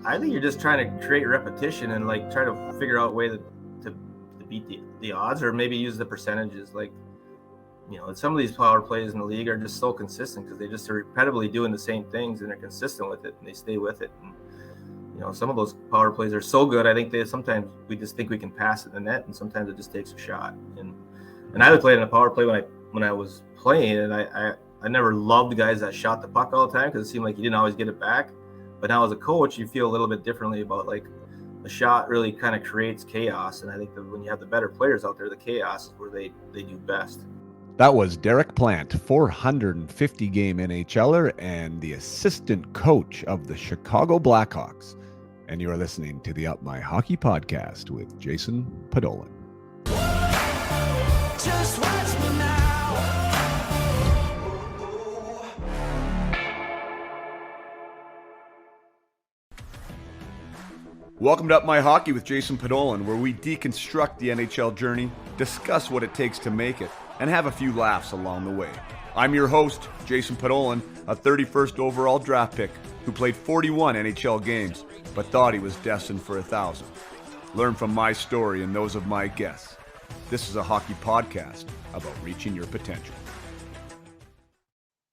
I think you're just trying to create repetition and like try to figure out a way to beat the odds, or maybe use the percentages. Like, some of these power plays in the league are just so consistent because they just are repetitively doing the same things and they're consistent with it and they stay with it. And, some of those power plays are so good. I think sometimes we just think we can pass it in the net, and sometimes it just takes a shot. And I played in a power play when I was playing, and I never loved guys that shot the puck all the time because it seemed like you didn't always get it back. But now as a coach, you feel a little bit differently about like the shot really kind of creates chaos. And I think that when you have the better players out there, the chaos is where they do best. That was Derek Plante, 450 game NHLer and the assistant coach of the Chicago Blackhawks. And you are listening to the Up My Hockey podcast with Jason Podollan. Just watch me now. Welcome to Up My Hockey with Jason Podollan, where we deconstruct the NHL journey, discuss what it takes to make it, and have a few laughs along the way. I'm your host, Jason Podollan, a 31st overall draft pick who played 41 NHL games, but thought he was destined for 1,000. Learn from my story and those of my guests. This is a hockey podcast about reaching your potential.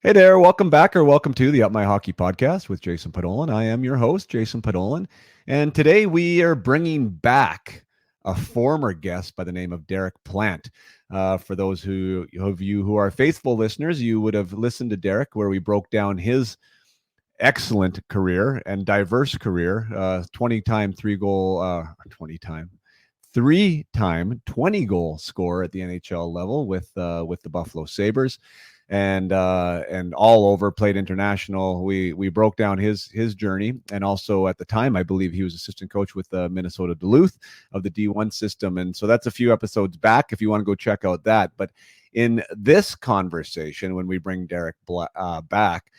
Hey there, welcome back or welcome to the Up My Hockey podcast with Jason Podollan. I am your host, Jason Podollan, and today we are bringing back a former guest by the name of Derek Plante. For those of you who are faithful listeners, you would have listened to Derek where we broke down his excellent career and diverse career, 20-time 20-goal scorer at the NHL level with the Buffalo Sabres. And all over, played international. We broke down his journey, and also at the time, I believe he was assistant coach with Minnesota Duluth of the D1 system. And so that's a few episodes back if you want to go check out that. But in this conversation, when we bring Derek back,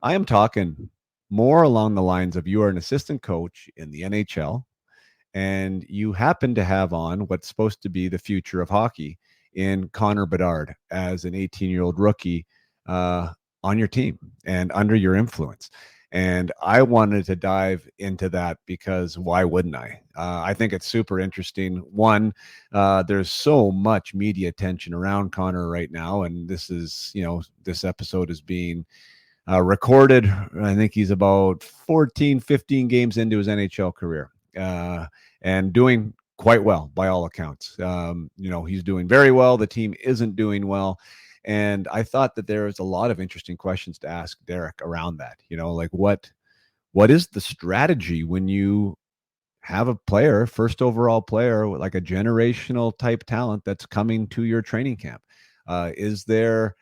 I am talking more along the lines of you are an assistant coach in the NHL, and you happen to have on what's supposed to be the future of hockey in Connor Badard as an 18-year-old rookie on your team and under your influence. And I wanted to dive into that because why wouldn't I? I think it's super interesting. One, there's so much media attention around Connor right now. And this episode is being recorded. I think he's about 14, 15 games into his NHL career and doing quite well by all accounts. He's doing very well. The team isn't doing well. And I thought that there was a lot of interesting questions to ask Derek around that. Like what is the strategy when you have a player, first overall player, like a generational type talent that's coming to your training camp? Is there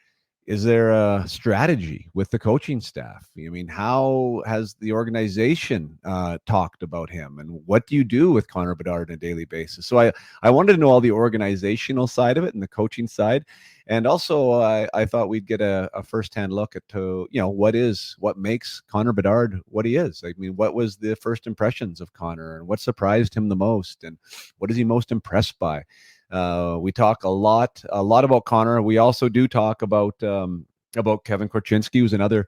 a strategy with the coaching staff? I mean, how has the organization talked about him, and what do you do with Connor Badard on a daily basis? So I wanted to know all the organizational side of it and the coaching side. And also I thought we'd get a firsthand look at what makes Connor Badard what he is. I mean, what was the first impressions of Connor, and what surprised him the most, and what is he most impressed by? We talk a lot about Connor. We also do talk about Kevin Korchinski, who's another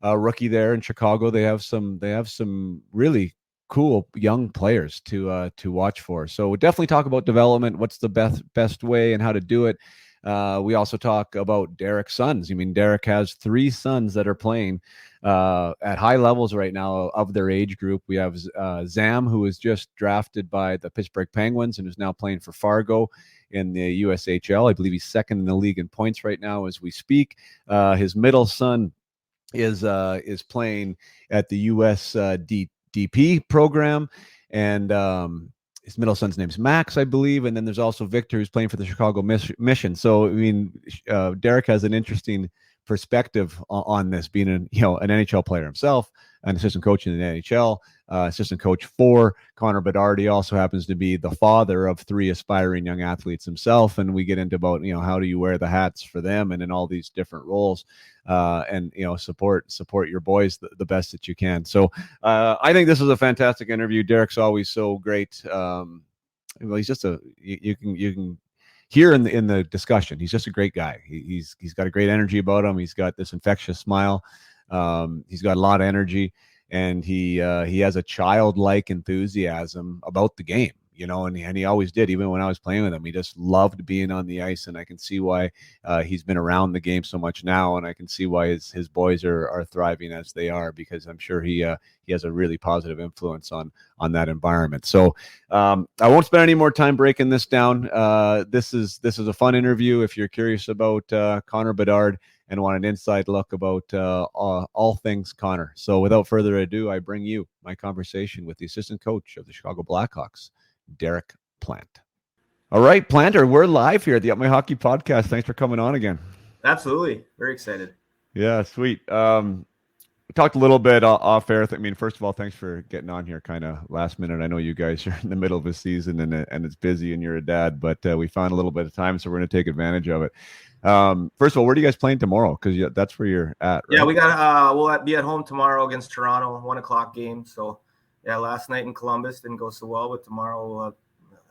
rookie there in Chicago. They have some really cool young players to watch for. So we'll definitely talk about development, what's the best way and how to do it. We also talk about Derek's sons. I mean, Derek has 3 sons that are playing at high levels right now of their age group. We have Zam, who was just drafted by the Pittsburgh Penguins and is now playing for Fargo in the USHL. I believe he's second in the league in points right now as we speak. His middle son is playing at the USDP program, and his middle son's name's Max, I believe. And then there's also Victor, who's playing for the Chicago Mission. So, I mean, Derek has an interesting perspective on this, being an NHL player himself, an assistant coach in the NHL, assistant coach for Connor Badard. He also happens to be the father of 3 aspiring young athletes himself. And we get into about, how do you wear the hats for them and in all these different roles, and, support your boys the best that you can. So I think this is a fantastic interview. Derek's always so great. He's just you can hear in the discussion, he's just a great guy. He's got a great energy about him. He's got this infectious smile. He's got a lot of energy. and he has a childlike enthusiasm about the game, and he always did. Even when I was playing with him, he just loved being on the ice, and I can see why he's been around the game so much now, and I can see why his boys are thriving as they are, because I'm sure he has a really positive influence on that environment. So I won't spend any more time breaking this down. This is a fun interview. If you're curious about Connor Badard and want an inside look about all things Connor. So without further ado, I bring you my conversation with the assistant coach of the Chicago Blackhawks, Derek Plante. All right, Planter, we're live here at the Up My Hockey podcast. Thanks for coming on again. Absolutely. Very excited. Yeah, sweet. We talked a little bit off air. I mean, first of all, thanks for getting on here kind of last minute. I know you guys are in the middle of a season and it's busy and you're a dad, but we found a little bit of time, so we're going to take advantage of it. First of all, where are you guys playing tomorrow? Because that's where you're at, right? Yeah, we got we'll be at home tomorrow against Toronto, 1:00 game. So yeah, last night in Columbus didn't go so well, but tomorrow we'll have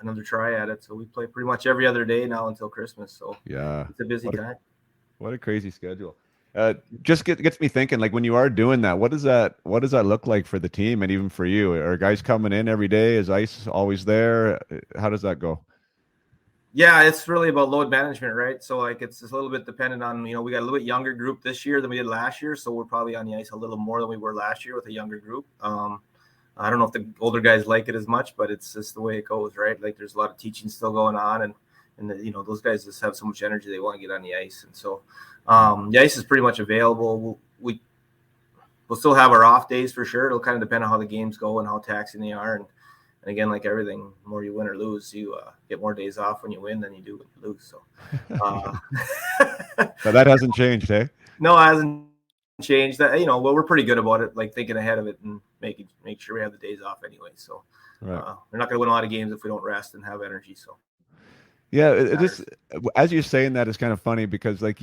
another try at it. So we play pretty much every other day now until Christmas. So yeah, it's a busy time. What a crazy schedule. Just gets me thinking, like, when you are doing that, what does that look like for the team and even for you? Are guys coming in every day? Is ice always there? How does that go? Yeah, it's really about load management, right? So like it's a little bit dependent on, we got a little bit younger group this year than we did last year. So we're probably on the ice a little more than we were last year with a younger group. I don't know if the older guys like it as much, but it's just the way it goes, right? Like there's a lot of teaching still going on, and those guys just have so much energy, they want to get on the ice. And so the ice is pretty much available. We'll still have our off days for sure. It'll kind of depend on how the games go and how taxing they are. And again, like everything, the more you win or lose, you get more days off when you win than you do when you lose. So, so that hasn't changed, eh? No, it hasn't changed. That well, we're pretty good about it, like thinking ahead of it and make sure we have the days off anyway. So, right. We're not going to win a lot of games if we don't rest and have energy. So, yeah, it just, as you're saying that, is kind of funny because like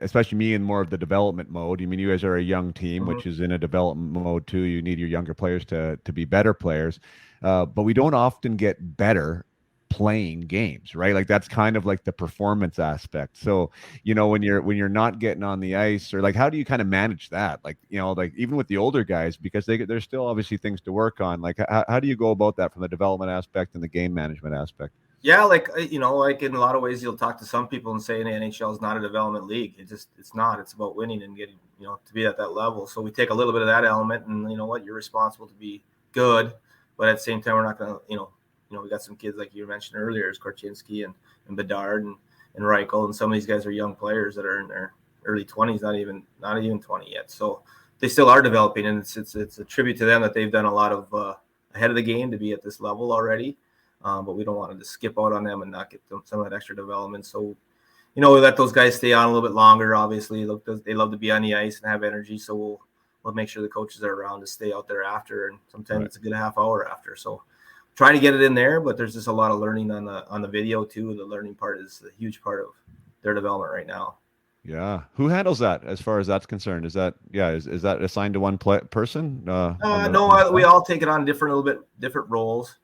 especially me in more of the development mode. I mean, you guys are a young team, which is in a development mode too. You need your younger players to be better players, but we don't often get better playing games, right? Like that's kind of like the performance aspect. So, when you're not getting on the ice, or like, how do you kind of manage that? Like, like even with the older guys, because there's still obviously things to work on. Like, how do you go about that from the development aspect and the game management aspect? Yeah, like in a lot of ways, you'll talk to some people and say the NHL is not a development league. It's not. It's about winning and getting to be at that level. So we take a little bit of that element, and you're responsible to be good, but at the same time, we're not going to we got some kids like you mentioned earlier, as Korchinski and Bedard and Reichel, and some of these guys are young players that are in their early 20s, not even 20 yet. So they still are developing, and it's a tribute to them that they've done a lot of ahead of the game to be at this level already. But we don't want to just skip out on them and not get them some of that extra development. So, we let those guys stay on a little bit longer. Obviously, they love to be on the ice and have energy. So we'll make sure the coaches are around to stay out there after. And sometimes it's a good half hour after. So trying to get it in there, but there's just a lot of learning on the video too. The learning part is a huge part of their development right now. Yeah. Who handles that as far as that's concerned? Is that assigned to one person? No, we all take it on different roles.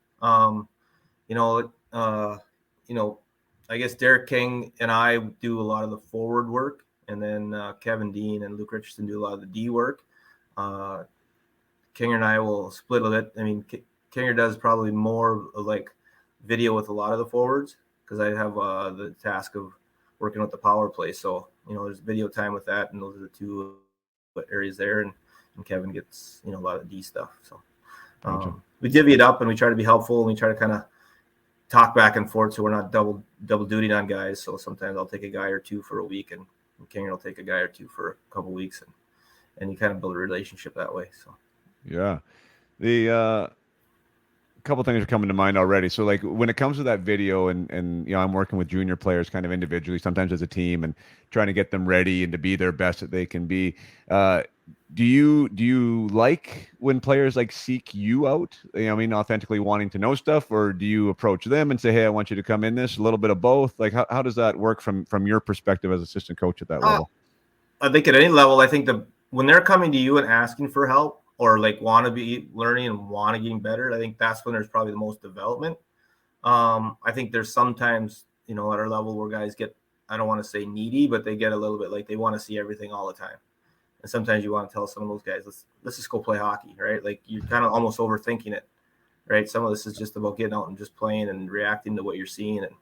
I guess Derek King and I do a lot of the forward work, and then Kevin Dean and Luke Richardson do a lot of the D work. Kinger and I will split a bit. I mean, Kinger does probably more of like video with a lot of the forwards because I have the task of working with the power play. So, there's video time with that, and those are the two areas there. And Kevin gets, a lot of D stuff. So we divvy it up, and we try to be helpful, and we try to kind of talk back and forth so we're not double duty on guys. So sometimes I'll take a guy or two for a week, and Kinger will take a guy or two for a couple of weeks, and you kind of build a relationship that way. So yeah, the couple things are coming to mind already. So like when it comes to that video and I'm working with junior players kind of individually, sometimes as a team, and trying to get them ready and to be their best that they can be. Do you like when players like seek you out? Authentically wanting to know stuff, or do you approach them and say, "Hey, I want you to come in this"? A little bit of both. Like how does that work from your perspective as assistant coach at that level? I think at any level, I think when they're coming to you and asking for help, or like want to be learning and want to getting better, I think that's when there's probably the most development. I think there's sometimes, at our level where guys get, I don't want to say needy, but they get a little bit like they want to see everything all the time. And sometimes you want to tell some of those guys, let's just go play hockey, right? Like you're kind of almost overthinking it, right? Some of this is just about getting out and just playing and reacting to what you're seeing. And,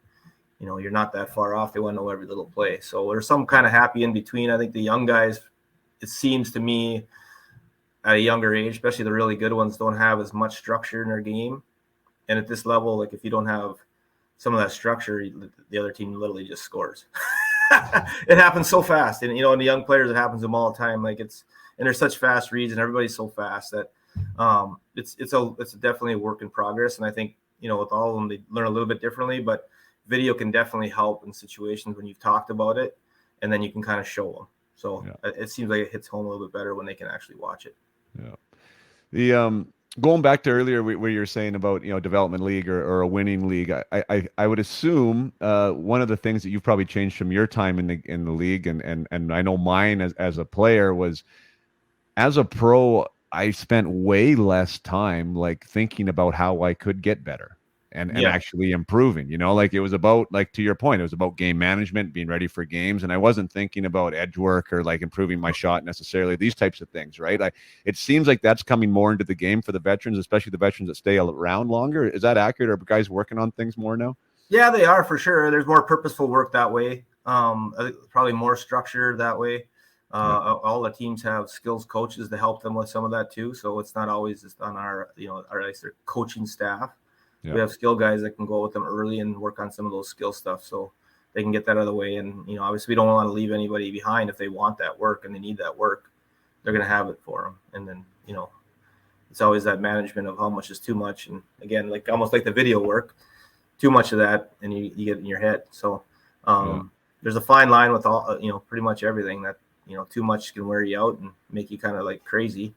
you're not that far off. They want to know every little play. So there's some kind of happy in between. I think the young guys, it seems to me, at a younger age, especially the really good ones, don't have as much structure in their game. And at this level, like if you don't have some of that structure, the other team literally just scores. It happens so fast. And, and the young players, it happens to them all the time. Like and there's such fast reads and everybody's so fast that it's definitely a work in progress. And I think, with all of them, they learn a little bit differently, but video can definitely help in situations when you've talked about it and then you can kind of show them. So it seems like it hits home a little bit better when they can actually watch it. Yeah. The going back to earlier where you're saying about development league or a winning league, I would assume one of the things that you've probably changed from your time in the league and I know mine as a player was, as a pro, I spent way less time like thinking about how I could get better and actually improving. Like it was about, like, to your point, it was about game management, being ready for games, and I wasn't thinking about edge work or like improving my shot necessarily, these types of things, right? It seems like that's coming more into the game for the veterans, especially the veterans that stay around longer. Is that accurate? Are guys working on things more now? Yeah, they are, for sure. There's more purposeful work that way. I think probably more structure that way. All the teams have skills coaches to help them with some of that too. So it's not always just on our coaching staff. Yeah. We have skill guys that can go with them early and work on some of those skill stuff so they can get that out of the way. And, obviously we don't want to leave anybody behind. If they want that work and they need that work, they're going to have it for them. And then, it's always that management of how much is too much. And again, like almost like the video work, too much of that and you get in your head. So there's a fine line with all, pretty much everything that, too much can wear you out and make you kind of like crazy.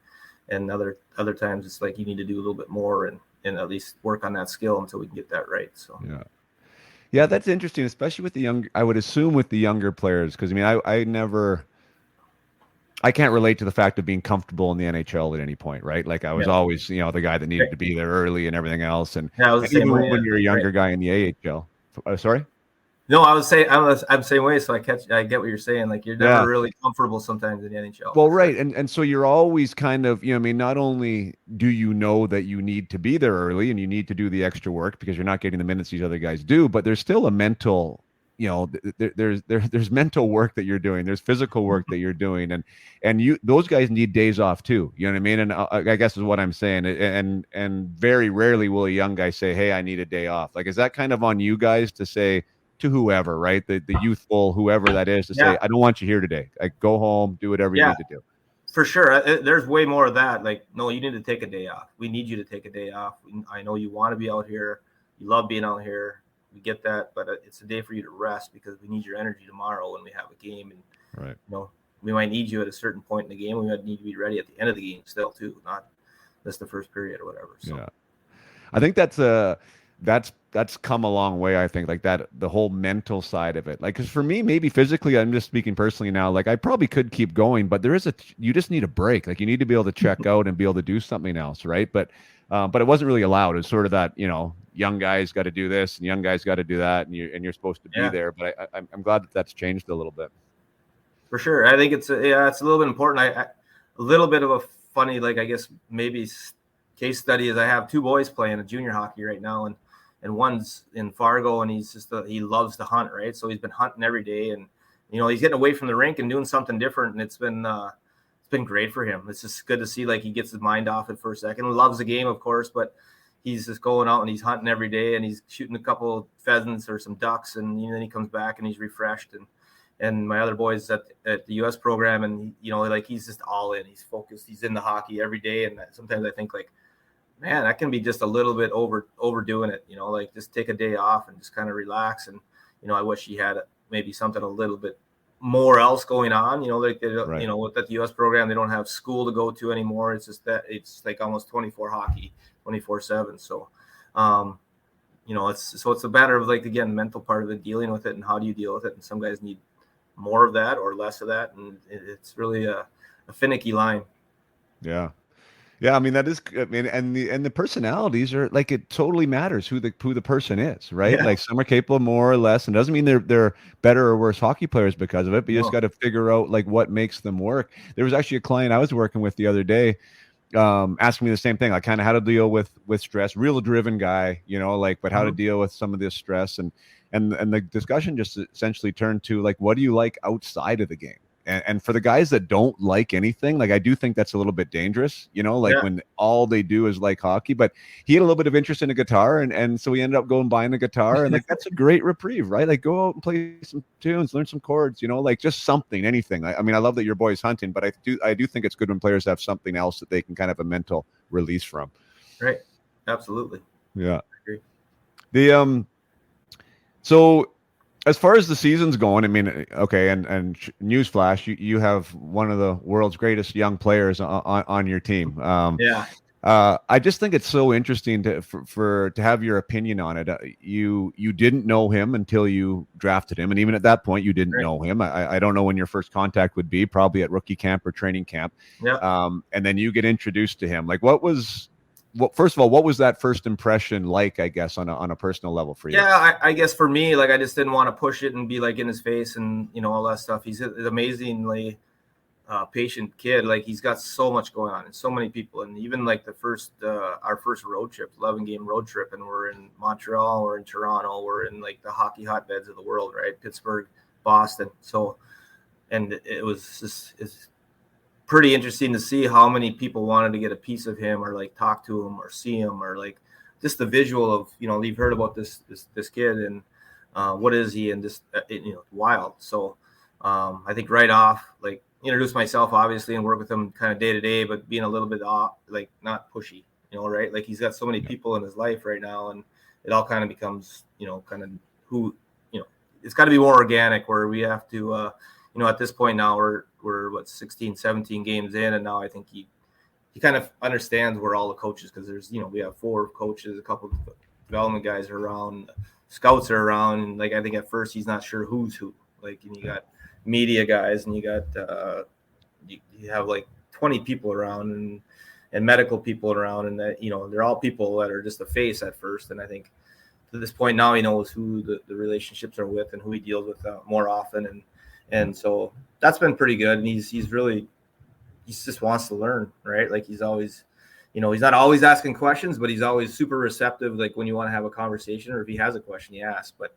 And other times it's like you need to do a little bit more and at least work on that skill until we can get that right. So yeah, that's interesting, especially with the young. I would assume with the younger players, because I can't relate to the fact of being comfortable in the NHL at any point, right? Like I was always the guy that needed to be there early and everything else. And I was the same way, when you're a younger guy in the AHL. Sorry. No, I was saying I'm the same way. So I get what you're saying. Like you're never really comfortable sometimes in the NHL. Well, right, and so you're always kind of not only do you know that you need to be there early and you need to do the extra work because you're not getting the minutes these other guys do, but there's still a mental, there's mental work that you're doing. There's physical work that you're doing, and those guys need days off too. You know what I mean? And I guess is what I'm saying. And very rarely will a young guy say, "Hey, I need a day off." Like, is that kind of on you guys to say to whoever, right? The youthful, whoever that is, to say, I don't want you here today. Like, go home, do whatever you need to do. For sure. There's way more of that. Like, no, you need to take a day off. We need you to take a day off. I know you want to be out here. You love being out here. We get that, but it's a day for you to rest because we need your energy tomorrow when we have a game. And, we might need you at a certain point in the game. We might need to be ready at the end of the game still too, not just the first period or whatever. So I think that's come a long way. I think like that, the whole mental side of it, like, cause for me, maybe physically, I'm just speaking personally now, like I probably could keep going, but you just need a break. Like you need to be able to check out and be able to do something else. Right. But it wasn't really allowed. It was sort of that, young guys got to do this and young guys got to do that. And you're supposed to be there. But I'm glad that's changed a little bit. For sure. I think it's a little bit important. A little bit of a funny, like, I guess maybe case study is I have two boys playing a junior hockey right now. And one's in Fargo, and he's just he loves to hunt, right? So he's been hunting every day, and he's getting away from the rink and doing something different, and it's been great for him. It's just good to see like he gets his mind off it for a second. He loves the game, of course, but he's just going out and he's hunting every day, and he's shooting a couple of pheasants or some ducks, and then he comes back and he's refreshed. And my other boys at the U.S. program, and like he's just all in. He's focused. He's in the hockey every day, and sometimes I think like, man, that can be just a little bit overdoing it, like just take a day off and just kind of relax. And, I wish he had maybe something a little bit more else going on, like, with the U.S. program, they don't have school to go to anymore. It's just that it's like almost 24 hockey, 24/7. So, it's a matter of like, again, mental part of it, dealing with it and how do you deal with it. And some guys need more of that or less of that. And it's really a finicky line. Yeah. Yeah, I mean that is, I mean, and the personalities are like, it totally matters who the person is, right? Yeah. Like some are capable more or less, and doesn't mean they're better or worse hockey players because of it, but you just No. got to figure out like what makes them work. There was actually a client I was working with the other day, asking me the same thing, like kind of how to deal with stress. Real driven guy, like, but how to Mhm. deal with some of this stress, and the discussion just essentially turned to like, what do you like outside of the game? And for the guys that don't like anything, like I do think that's a little bit dangerous, like Yeah. when all they do is like hockey. But he had a little bit of interest in a guitar, and so he ended up going buying a guitar, and like that's a great reprieve, right? Like go out and play some tunes, learn some chords, like just something, anything. I mean, I love that your boy's hunting, but I do think it's good when players have something else that they can kind of a mental release from. Right. Absolutely. Yeah. I agree. The so as far as the season's going, I mean, okay, and newsflash, you have one of the world's greatest young players on your team. Yeah. I just think it's so interesting to have your opinion on it. You didn't know him until you drafted him, and even at that point, you didn't Right. know him. I don't know when your first contact would be, probably at rookie camp or training camp. Yeah. And then you get introduced to him. Like, first of all, what was that first impression like, I guess, on a personal level for you? Yeah, I guess for me, like I just didn't want to push it and be like in his face and all that stuff. He's an amazingly patient kid. Like he's got so much going on and so many people. And even like our first road trip, 11-game road trip, and we're in Montreal, we're in Toronto, we're in like the hockey hotbeds of the world, right? Pittsburgh, Boston. So, and it was just it's pretty interesting to see how many people wanted to get a piece of him or like talk to him or see him or like just the visual of you've heard about this kid and what is he and just wild. So I think right off, like introduce myself obviously and work with him kind of day to day, but being a little bit off, like not pushy, right? Like he's got so many people in his life right now, and it all kind of becomes kind of who it's got to be more organic where we have to at this point now we're what 16 17 games in, and now I think he kind of understands where all the coaches, because there's we have 4 coaches, a couple of development guys are around, scouts are around, and like I think at first he's not sure who's who, like, and you got media guys and you got you have like 20 people around and medical people around, and that they're all people that are just a face at first, and I think to this point now he knows who the relationships are with and who he deals with more often, and so that's been pretty good. And he just wants to learn, right? Like he's always, he's not always asking questions, but he's always super receptive. Like when you want to have a conversation or if he has a question, he asks. But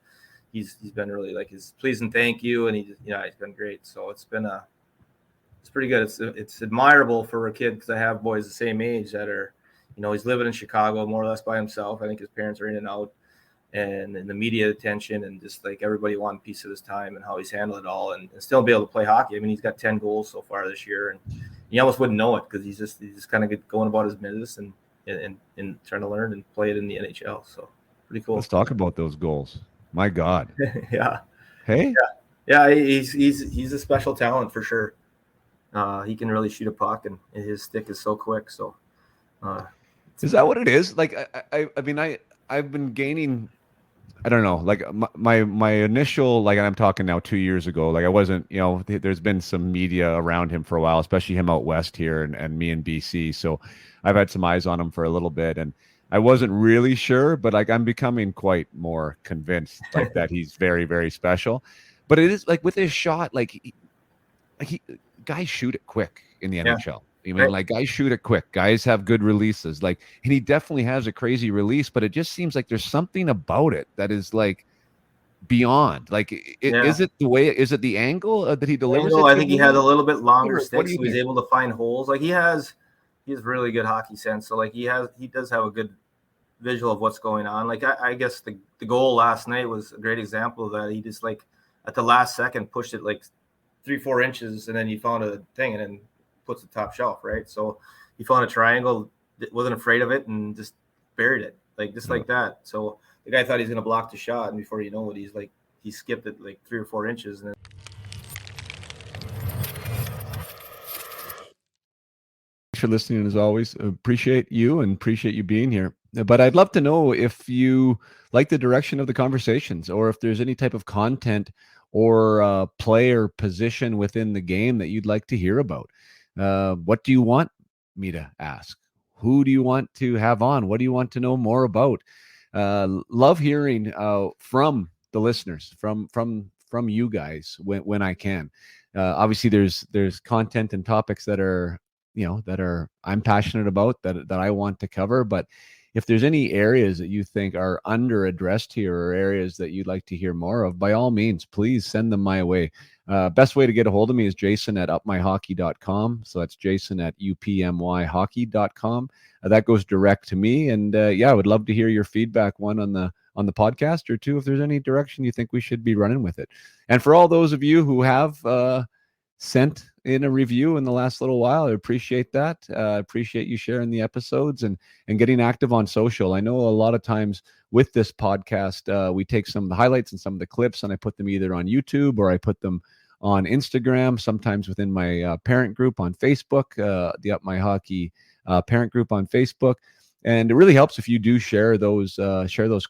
he's been really like his please and thank you, and he's been great. So it's pretty good. It's admirable for a kid, because I have boys the same age that are, he's living in Chicago more or less by himself. I think his parents are in and out. And the media attention and just like everybody wanting a piece of his time and how he's handled it all, and still be able to play hockey. I mean, he's got 10 goals so far this year, and you almost wouldn't know it because he's just kind of going about his business and trying to learn and play it in the NHL. So pretty cool. Let's talk about those goals. My God. Yeah. Hey. Yeah. He's a special talent for sure. He can really shoot a puck, and his stick is so quick. So is that what it is? Like, I mean, I've been gaining, I don't know, like my initial, like, and I'm talking now 2 years ago, like I wasn't, there's been some media around him for a while, especially him out west here and me in BC. So I've had some eyes on him for a little bit, and I wasn't really sure, but like I'm becoming quite more convinced like that he's very, very special. But it is like with his shot, like he guys shoot it quick in the NHL. I mean, like guys shoot it quick. Guys have good releases. Like, and he definitely has a crazy release, but it just seems like there's something about it that is like beyond. Like, is it the way? Is it the angle that he delivers? I think he had a little bit longer stick, so he's able to find holes. Like he has really good hockey sense. So like he does have a good visual of what's going on. Like I guess the goal last night was a great example of that. He just like at the last second pushed it like 3-4 inches, and then he found a thing and then puts the top shelf, right? So he found a triangle, wasn't afraid of it, and just buried it, like just like that. So the guy thought he's gonna block the shot, and before you know it, he skipped it like 3 or 4 inches. And then thanks for listening as always. Appreciate you and appreciate you being here. But I'd love to know if you like the direction of the conversations, or if there's any type of content or player position within the game that you'd like to hear about. What do you want me to ask? Who do you want to have on? What do you want to know more about? Love hearing from the listeners, from you guys when I can. Obviously, there's content and topics that are I'm passionate about that I want to cover, but if there's any areas that you think are under addressed here or areas that you'd like to hear more of, by all means, please send them my way. Best way to get a hold of me is jason@upmyhockey.com. So that's jason@upmyhockey.com. That goes direct to me. And I would love to hear your feedback, one on the podcast, or two, if there's any direction you think we should be running with it. And for all those of you who have sent in a review in the last little while, I appreciate that. Appreciate you sharing the episodes and getting active on social. I know a lot of times with this podcast, we take some of the highlights and some of the clips, and I put them either on YouTube or I put them on Instagram, sometimes within my parent group on Facebook, the Up My Hockey parent group on Facebook. And it really helps if you do share those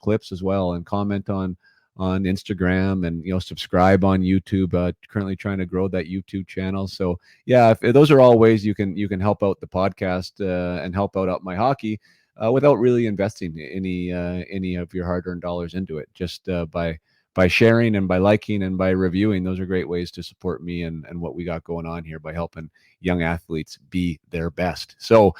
clips as well, and comment on Instagram, and subscribe on YouTube. Currently trying to grow that YouTube channel. So if those are all ways you can help out the podcast and help out Up My Hockey without really investing any of your hard-earned dollars into it. Just by sharing and by liking and by reviewing, those are great ways to support me and what we got going on here by helping young athletes be their best. So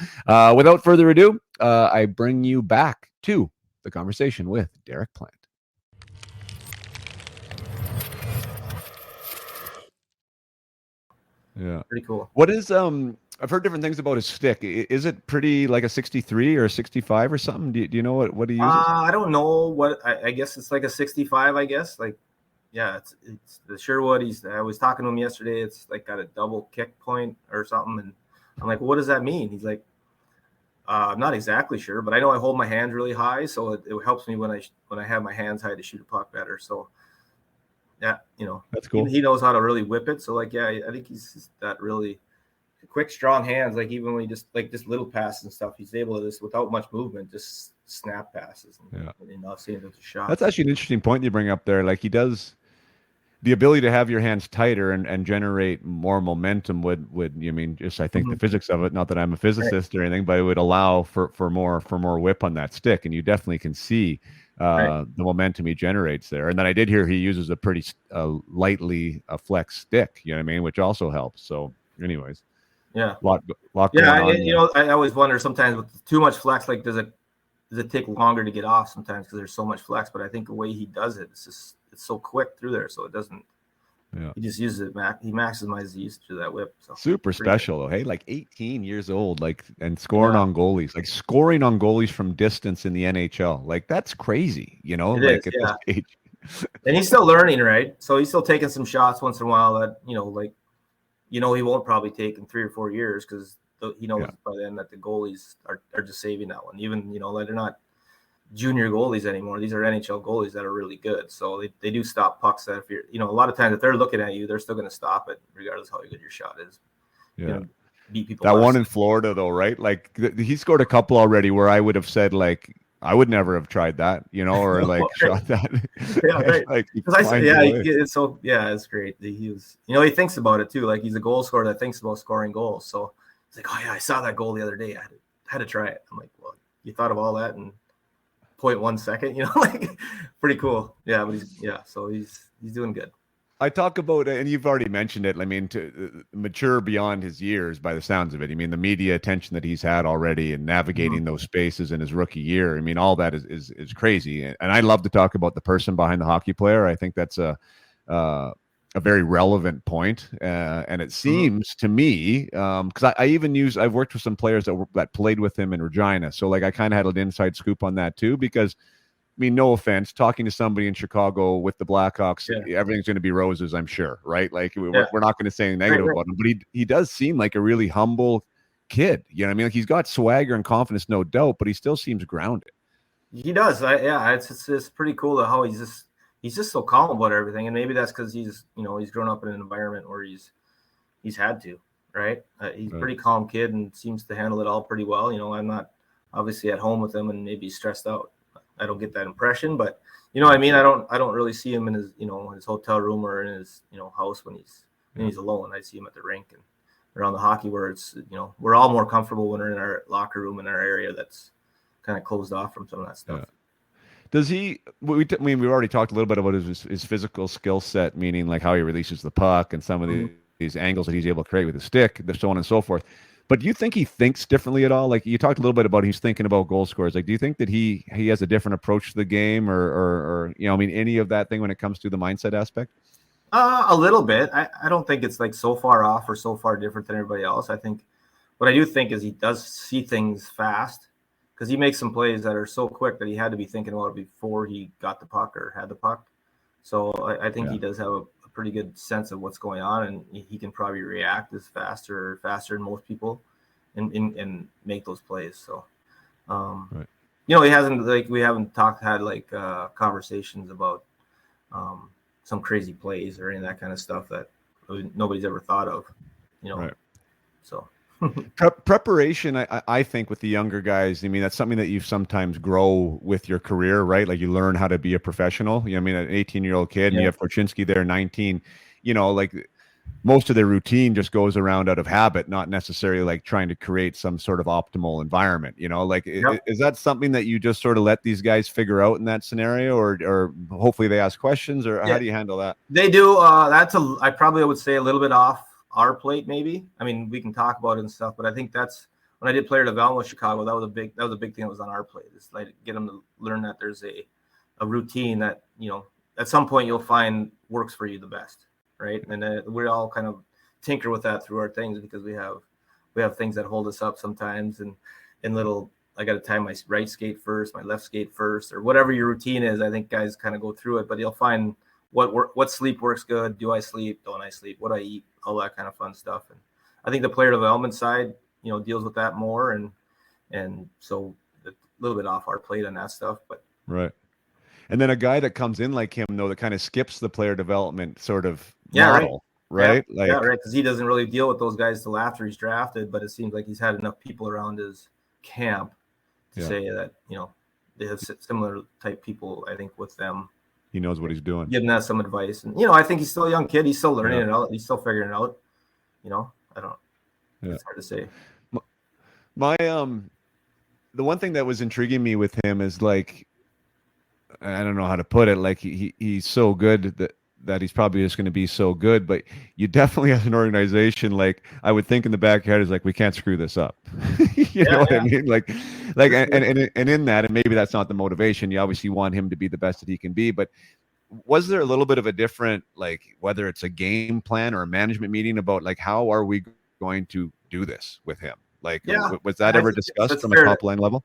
without further ado, I bring you back to the conversation with Derek Plante. Yeah. Pretty cool. What is I've heard different things about his stick. Is it pretty like a 63 or a 65 or something? Do you know what he uses? I don't know what I guess it's like a 65, I guess. Like, yeah, it's the Sherwood. I was talking to him yesterday. It's like got a double kick point or something, and I'm like, well, what does that mean? He's like, I'm not exactly sure, but I know I hold my hands really high, so it helps me when I have my hands high to shoot a puck better. So yeah, that's cool. He knows how to really whip it. So like, yeah, I think he's just got really quick, strong hands. Like even when he just little passes and stuff, he's able to just without much movement, just snap passes. And not seeing it as a shot. That's actually an interesting point you bring up there. Like he does. The ability to have your hands tighter and generate more momentum would I think the physics of it, not that I'm a physicist or anything, but it would allow for more whip on that stick, and you definitely can see the momentum he generates there. And then I did hear he uses a pretty lightly flex stick, which also helps. So anyways, lot going on. I always wonder sometimes with too much flex, like does it take longer to get off sometimes because there's so much flex? But I think the way he does it, it's so quick through there, so it doesn't. Yeah, he just uses it. He maximizes the usage of that whip. So super special though. Hey, like 18 years old, and scoring on goalies from distance in the NHL. Like that's crazy, at this age. And he's still learning, right? So he's still taking some shots once in a while that he won't probably take in 3 or 4 years because he knows by then that the goalies are just saving that one. Even they're not junior goalies anymore. These are NHL goalies that are really good. So they do stop pucks that if you're, a lot of times if they're looking at you, they're still going to stop it regardless of how good your shot is. Yeah. Beat people. That one in Florida though, right? Like he scored a couple already where I would have said like, I would never have tried that, or like shot that. Yeah, right. It's great. He was, he thinks about it too. Like he's a goal scorer that thinks about scoring goals. So it's like, oh yeah, I saw that goal the other day. I had to try it. I'm like, well, you thought of all that in 0.1 second, like pretty cool. Yeah, but he's doing good. I talk about, and you've already mentioned it, I mean, to mature beyond his years by the sounds of it. I mean, the media attention that he's had already and navigating those spaces in his rookie year. I mean, all that is crazy. And I love to talk about the person behind the hockey player. I think that's a very relevant point. And it seems to me, because I've worked with some players that played with him in Regina. So like I kind of had an inside scoop on that too, because I mean, no offense, talking to somebody in Chicago with the Blackhawks, everything's going to be roses, I'm sure, right? Like we're not going to say anything negative about him, but he does seem like a really humble kid. You know what I mean? Like he's got swagger and confidence, no doubt, but he still seems grounded. He does. It's pretty cool how he's just so calm about everything, and maybe that's because he's grown up in an environment where he's had to, right? He's a pretty calm kid and seems to handle it all pretty well. I'm not obviously at home with him and maybe stressed out. I don't get that impression, but I mean, I don't really see him in his his hotel room or in his house when he's alone. I see him at the rink, and around the hockey where it's, we're all more comfortable when we're in our locker room in our area that's kind of closed off from some of that stuff. Yeah. Does he? We already talked a little bit about his physical skill set, meaning like how he releases the puck and some of these angles that he's able to create with his stick, so on and so forth. But do you think he thinks differently at all? Like you talked a little bit about he's thinking about goal scorers. Like, do you think that he has a different approach to the game, or any of that thing when it comes to the mindset aspect? A little bit. I don't think it's like so far off or so far different than everybody else. I think what I do think is he does see things fast, because he makes some plays that are so quick that he had to be thinking about it before he got the puck or had the puck. So I think he does have a pretty good sense of what's going on, and he can probably react as faster than most people and make those plays. So, right. he hasn't, like, we haven't had conversations about some crazy plays or any of that kind of stuff that nobody's ever thought of, Right. So. Preparation, I think, with the younger guys, I mean, that's something that you sometimes grow with your career, right? Like you learn how to be a professional. An 18-year-old kid, and you have Korchinski there, 19. Like most of their routine just goes around out of habit, not necessarily like trying to create some sort of optimal environment. Like is that something that you just sort of let these guys figure out in that scenario, or hopefully they ask questions, or how do you handle that? They do. I probably would say a little bit off our plate, maybe. I mean, we can talk about it and stuff, but I think that's when I did player development with Chicago, that was a big thing that was on our plate. It's like get them to learn that there's a routine that, at some point you'll find works for you the best, right? And we all kind of tinker with that through our things, because we have things that hold us up sometimes, and little, I got to tie my right skate first, my left skate first, or whatever your routine is. I think guys kind of go through it, but you'll find what sleep works good. Do I sleep? Don't I sleep? What do I eat? All that kind of fun stuff. And I think the player development side, deals with that more. And so a little bit off our plate on that stuff, but. Right. And then a guy that comes in like him, though, that kind of skips the player development sort of model, right? Right. Because he doesn't really deal with those guys till after he's drafted, but it seems like he's had enough people around his camp to say that, they have similar type people, I think, with them. He knows what he's doing. Giving that some advice. And, I think he's still a young kid. He's still learning it out. He's still figuring it out. I don't know. It's hard to say. My, the one thing that was intriguing me with him is, like, I don't know how to put it. Like he's so good that he's probably just going to be so good, but you definitely, as an organization, like I would think in the back of your head is like, we can't screw this up. You know what I mean? Like, and in that, and maybe that's not the motivation. You obviously want him to be the best that he can be, but was there a little bit of a different, like, whether it's a game plan or a management meeting about like, how are we going to do this with him? Like, was that ever discussed from a top line level?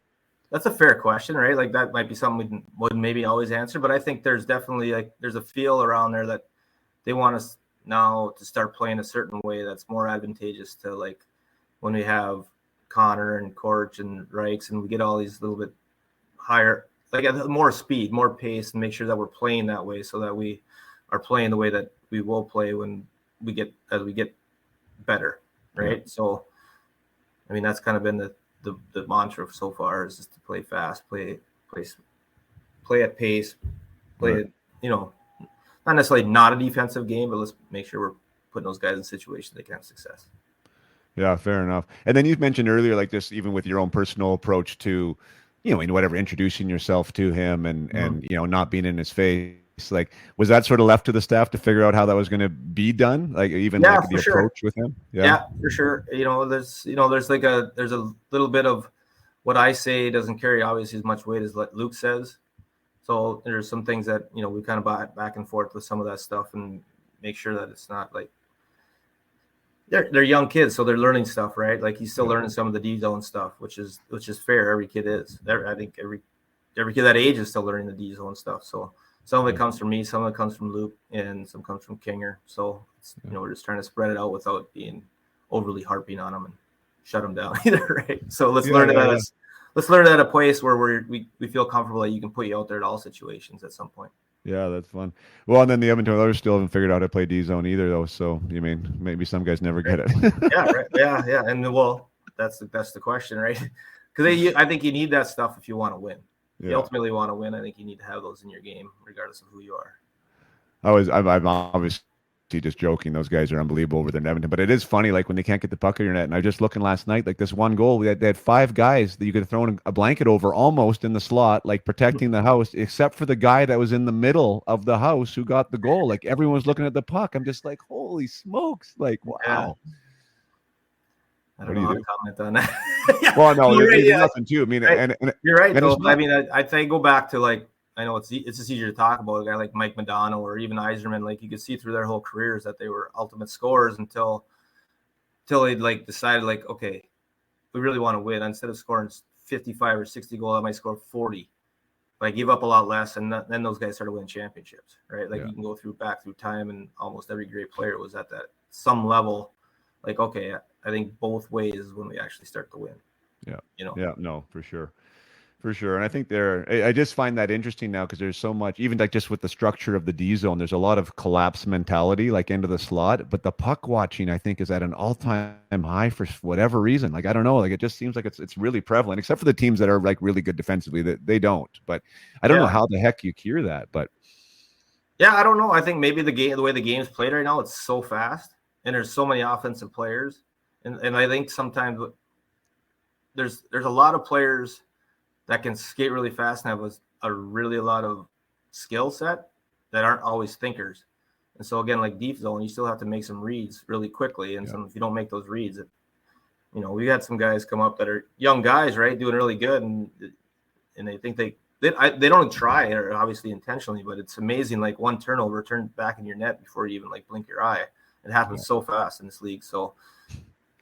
That's a fair question, right? Like that might be something we wouldn't maybe always answer, but I think there's definitely there's a feel around there that they want us now to start playing a certain way that's more advantageous to, like, when we have Connor and Korch and Reichs, and we get all these little bit higher, like more speed, more pace, and make sure that we're playing that way so that we are playing the way that we will play when we get better, right? Yeah. So, I mean, that's kind of been the mantra so far, is just to play fast, play at pace, play it, not necessarily not a defensive game, but let's make sure we're putting those guys in situations they can have success. Yeah, fair enough. And then you mentioned earlier, like this, even with your own personal approach to, introducing yourself to him and not being in his face. Like, was that sort of left to the staff to figure out how that was going to be done? Like, even the approach with him? Yeah, for sure. There's a little bit of what I say doesn't carry obviously as much weight as what Luke says. So there's some things that, we kind of back and forth with some of that stuff and make sure that it's not like they're young kids, so they're learning stuff, right? Like he's still learning some of the D zone stuff, which is fair. Every kid is. I think every kid that age is still learning the D zone stuff. So some of it comes from me, some of it comes from Luke, and some comes from Kinger. So we're just trying to spread it out without being overly harping on them and shut them down either, right? So let's learn it at a place where we feel comfortable that you can put you out there at all situations at some point. Yeah, that's fun. Well, and then the Edmonton Oilers still haven't figured out how to play D zone either, though. So maybe some guys never get it. Yeah, right. Yeah, and that's the question, right? Because I think you need that stuff if you want to win. If you ultimately want to win, I think you need to have those in your game, regardless of who you are. I've obviously just joking. Those guys are unbelievable over there in Edmonton. But it is funny, like when they can't get the puck in your net. And I was just looking last night, like this one goal, they had 5 guys that you could throw a blanket over almost in the slot, like protecting the house, except for the guy that was in the middle of the house who got the goal. Like everyone was looking at the puck. I'm just like, holy smokes. Like, wow. Yeah. I don't know how to comment on that. Yeah. Well, no, there's nothing to. I mean, and you're right, though. I mean, I think go back to like, I know it's just easier to talk about a guy like Mike Modano or even Yzerman. Like you could see through their whole careers that they were ultimate scorers until they like decided like, okay, we really want to win. Instead of scoring 55 or 60 goals, I might score 40. But I give up a lot less, and then those guys started winning championships, right? Like you can go back through time, and almost every great player was at that some level. Like, okay, I think both ways is when we actually start to win. Yeah. You know? Yeah, no, for sure. For sure. And I think I just find that interesting now because there's so much, even like just with the structure of the D zone, there's a lot of collapse mentality like into the slot. But the puck watching, I think, is at an all-time high for whatever reason. Like, I don't know. Like, it just seems like it's really prevalent, except for the teams that are like really good defensively that they don't. But I don't know how the heck you cure that. But yeah, I don't know. I think maybe the way the game's played right now, it's so fast and there's so many offensive players. And I think sometimes there's a lot of players that can skate really fast and have a lot of skill set that aren't always thinkers. And so again, like deep zone, you still have to make some reads really quickly. And if you don't make those reads, we had some guys come up that are young guys, right, doing really good, and they think they don't try, or obviously intentionally, but it's amazing. Like one turnover, turn back in your net before you even like blink your eye. It happens so fast in this league. So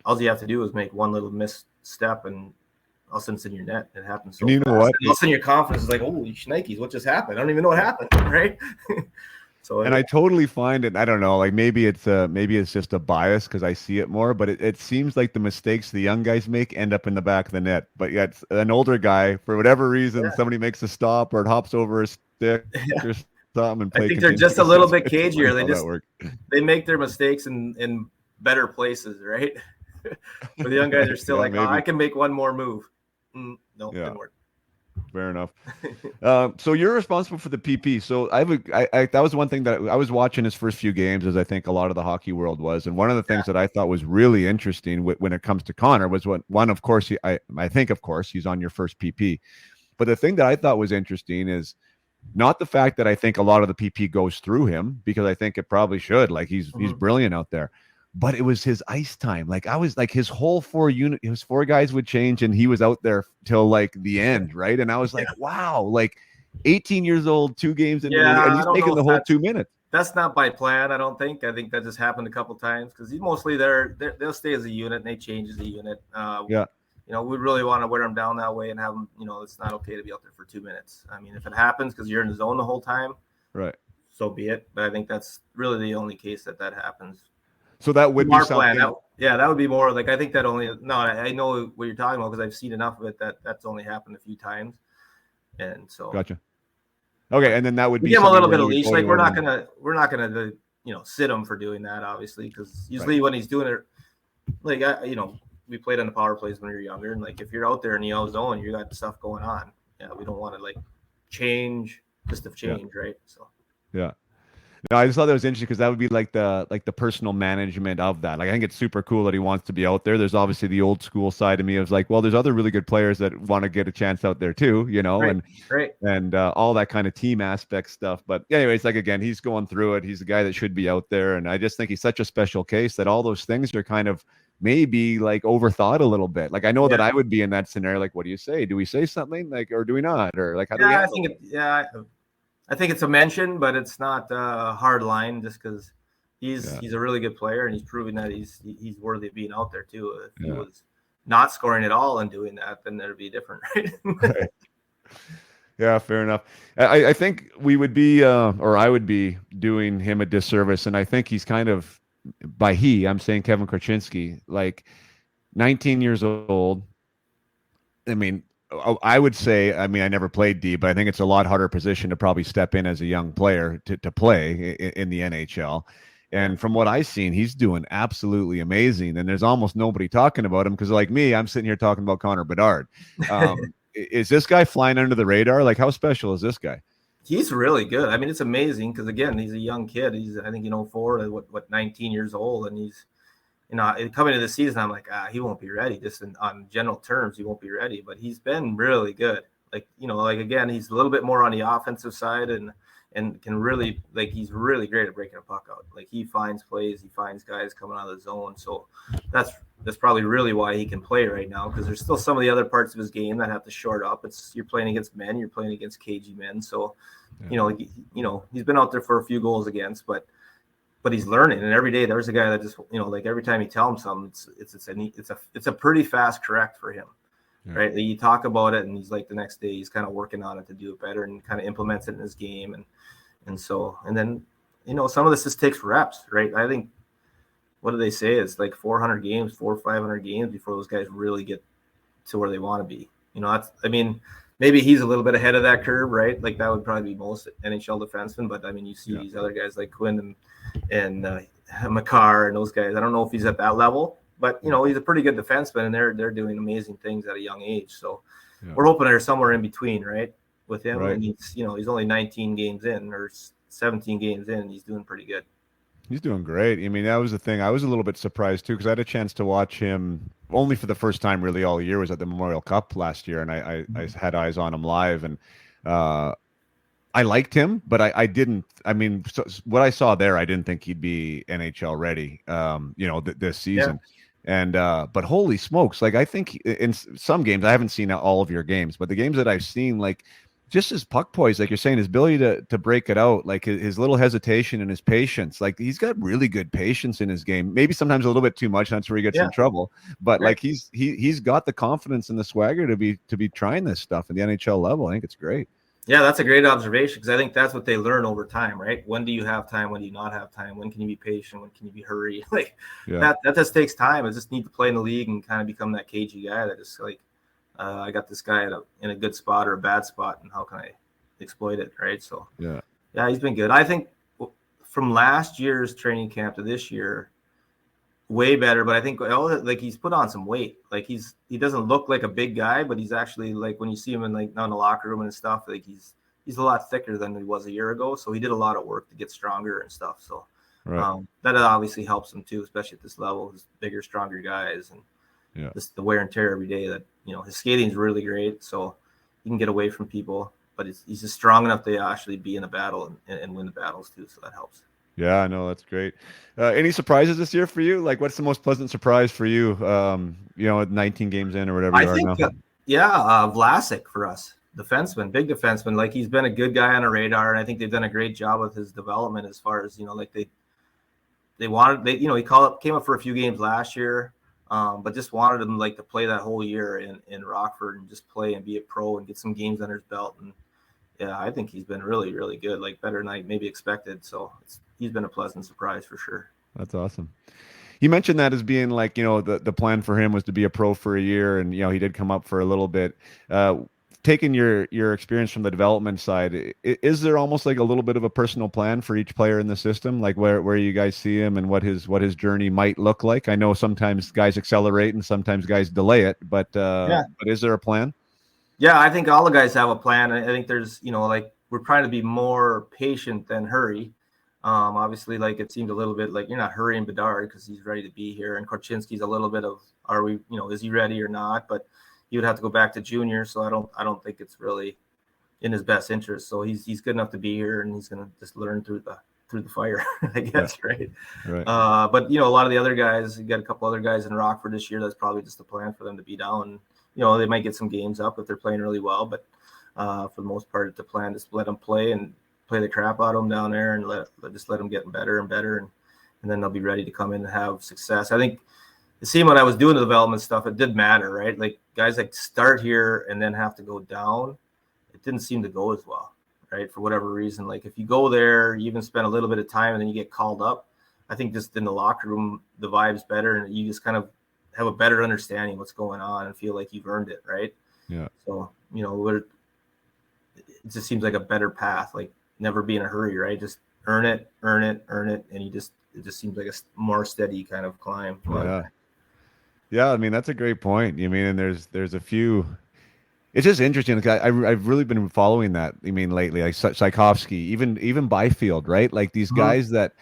all you have to do is make one little misstep, and all of a sudden it's in your net. It happens so fast. You know what? And all of a sudden your confidence is like, holy shnikes, what just happened? I don't even know what happened, right? So I totally find it. I don't know. Like maybe it's just a bias because I see it more. But it seems like the mistakes the young guys make end up in the back of the net. But yet an older guy, for whatever reason, somebody makes a stop or it hops over a stick or something. And I think they're just a little bit cagier. They make their mistakes in better places, right? But the young guys are still like, maybe. I can make one more move. No, didn't work. Fair enough. So you're responsible for the PP. So that was one thing that I was watching his first few games, as I think a lot of the hockey world was. And one of the things that I thought was really interesting when it comes to Connor was of course, he's on your first PP. But the thing that I thought was interesting is not the fact that I think a lot of the PP goes through him, because I think it probably should. Like he's brilliant out there. But it was his ice time. Like I was like his whole 4 guys would change and he was out there till like the end, right? And I was like, wow, like 18 years old, 2 games in the league, and he's taking the whole 2 minutes. That's not by plan, I don't think. I think that just happened a couple times because he's mostly they'll stay as a unit and they change as a unit. We really want to wear them down that way and have them, it's not okay to be out there for 2 minutes. I mean, if it happens because you're in the zone the whole time, right, so be it. But I think that's really the only case that happens. So that would be something. That would be more like, I think that only, no, I know what you're talking about because I've seen enough of it that's only happened a few times. And so. Gotcha. Okay. And then that would be. Give him a little bit of leash. Like we're not going to sit him for doing that, obviously, because usually when he's doing it, like, we played on the power plays when we were younger. And like, if you're out there in the O zone, you got stuff going on. Yeah. We don't want to like change just to change. Right. So. Yeah. No, I just thought that was interesting because that would be like the personal management of that. Like I think it's super cool that he wants to be out there. There's obviously the old school side of me. I was like, well, there's other really good players that want to get a chance out there too, and all that kind of team aspect stuff. But anyways, like again, he's going through it. He's the guy that should be out there, and I just think he's such a special case that all those things are kind of maybe like overthought a little bit. Like I know that I would be in that scenario. Like, what do you say? Do we say something like, or do we not? Or like, how do we? I think it's a mention, but it's not a hard line just because he's a really good player and he's proving that he's worthy of being out there too. If he was not scoring at all and doing that, then it'd be different, right? Right. Yeah, fair enough. I think we would be, or I would be doing him a disservice, and I think he's kind of, I'm saying Kevin Korchinski, like 19 years old. I mean, I would say, I never played D, but I think it's a lot harder position to probably step in as a young player to play in the NHL. And from what I've seen, he's doing absolutely amazing. And there's almost nobody talking about him because, like me, I'm sitting here talking about Connor Badard. Is this guy flying under the radar? Like, how special is this guy? He's really good. I mean, it's amazing because again, he's a young kid. He's I think 4, what 19 years old, and he's coming into the season, I'm like, he won't be ready. Just on general terms, he won't be ready. But he's been really good. Like again, he's a little bit more on the offensive side, and can really he's really great at breaking a puck out. Like he finds plays, he finds guys coming out of the zone. So that's probably really why he can play right now, because there's still some of the other parts of his game that have to short up. You're playing against men, you're playing against cagey men. So he's been out there for a few goals against, but he's learning, and every day there's a guy that just every time you tell him something, it's a pretty fast correct for him, right? You talk about it, and he's like the next day he's kind of working on it to do it better, and kind of implements it in his game, and then some of this just takes reps, right? I think what do they say? It's like 400 games, 400 or 500 games before those guys really get to where they want to be. Maybe he's a little bit ahead of that curve, right? Like that would probably be most NHL defensemen, but I mean, you see these other guys like Quinn and Makar and those guys. I don't know if he's at that level, but he's a pretty good defenseman, and they're doing amazing things at a young age. So we're hoping they're somewhere in between, right, with him. Right. And he's only 19 games in or 17 games in. He's doing pretty good. He's doing great. I mean, that was the thing. I was a little bit surprised too, because I had a chance to watch him only for the first time really all year. Was at the Memorial Cup last year, and I had eyes on him live, and I liked him, but I didn't. I mean, what I saw there, I didn't think he'd be NHL ready. This season. And but holy smokes, like I think in some games, I haven't seen all of your games, but the games that I've seen, like just his puck poise, like you're saying, his ability to break it out, like his little hesitation and his patience, like he's got really good patience in his game. Maybe sometimes a little bit too much, that's where he gets in trouble. But like he's got the confidence and the swagger to be trying this stuff at the NHL level. I think it's great. Yeah, that's a great observation, because I think that's what they learn over time, right? When do you have time? When do you not have time? When can you be patient? When can you be hurry? That just takes time. I just need to play in the league and kind of become that cagey guy that is like, I got this guy in a good spot or a bad spot, and how can I exploit it, right? So yeah, he's been good. I think from last year's training camp to this year, way better. But I think he's put on some weight. Like he doesn't look like a big guy, but he's actually, like when you see him in the locker room and stuff, like he's a lot thicker than he was a year ago. So he did a lot of work to get stronger and stuff. So that obviously helps him too, especially at this level. He's bigger, stronger guys, and just the wear and tear every day. That his skating is really great, so he can get away from people. But he's just strong enough to actually be in a battle and win the battles too. So that helps. Yeah, I know, that's great. Any surprises this year for you? Like, what's the most pleasant surprise for you? 19 games in or whatever you are now. Vlasic for us, defenseman, big defenseman. Like he's been a good guy on our radar, and I think they've done a great job with his development as far as they came up for a few games last year, but just wanted him to play that whole year in Rockford and just play and be a pro and get some games under his belt. And yeah, I think he's been really, really good, like better than I maybe expected. So he's been a pleasant surprise for sure. That's awesome. You mentioned that as being the plan for him was to be a pro for a year, and he did come up for a little bit. Taking your experience from the development side, is there almost like a little bit of a personal plan for each player in the system, like where you guys see him and what his journey might look like? I know sometimes guys accelerate and sometimes guys delay it, but is there a plan? Yeah, I think all the guys have a plan. I think there's, we're trying to be more patient than hurry. Obviously, it seemed a little bit like you're not hurrying Bedard because he's ready to be here, and Korchinski's a little bit of, are we, is he ready or not? But he would have to go back to junior, so I don't think it's really in his best interest. So he's good enough to be here, and he's going to just learn through the fire, I guess, right? But a lot of the other guys, you got a couple other guys in Rockford this year. That's probably just a plan for them to be down. They might get some games up if they're playing really well, but for the most part, the plan is to let them play and play the crap out of them down there, and let them get better and better, and then they'll be ready to come in and have success. I think seeing when I was doing the development stuff, it did matter, right? Like guys start here and then have to go down. It didn't seem to go as well, right? For whatever reason. Like if you go there, you even spend a little bit of time and then you get called up. I think just in the locker room, the vibe's better, and you just kind of have a better understanding what's going on and feel like you've earned it, right? Yeah. So, it just seems like a better path, like never be in a hurry, right? Just earn it, and it just seems like a more steady kind of climb. Yeah. Yeah, I mean, that's a great point. And there's a few It's just interesting because I've really been following that. I mean, lately, like Tchaikovsky, even Byfield, right? Like these Mhm. guys that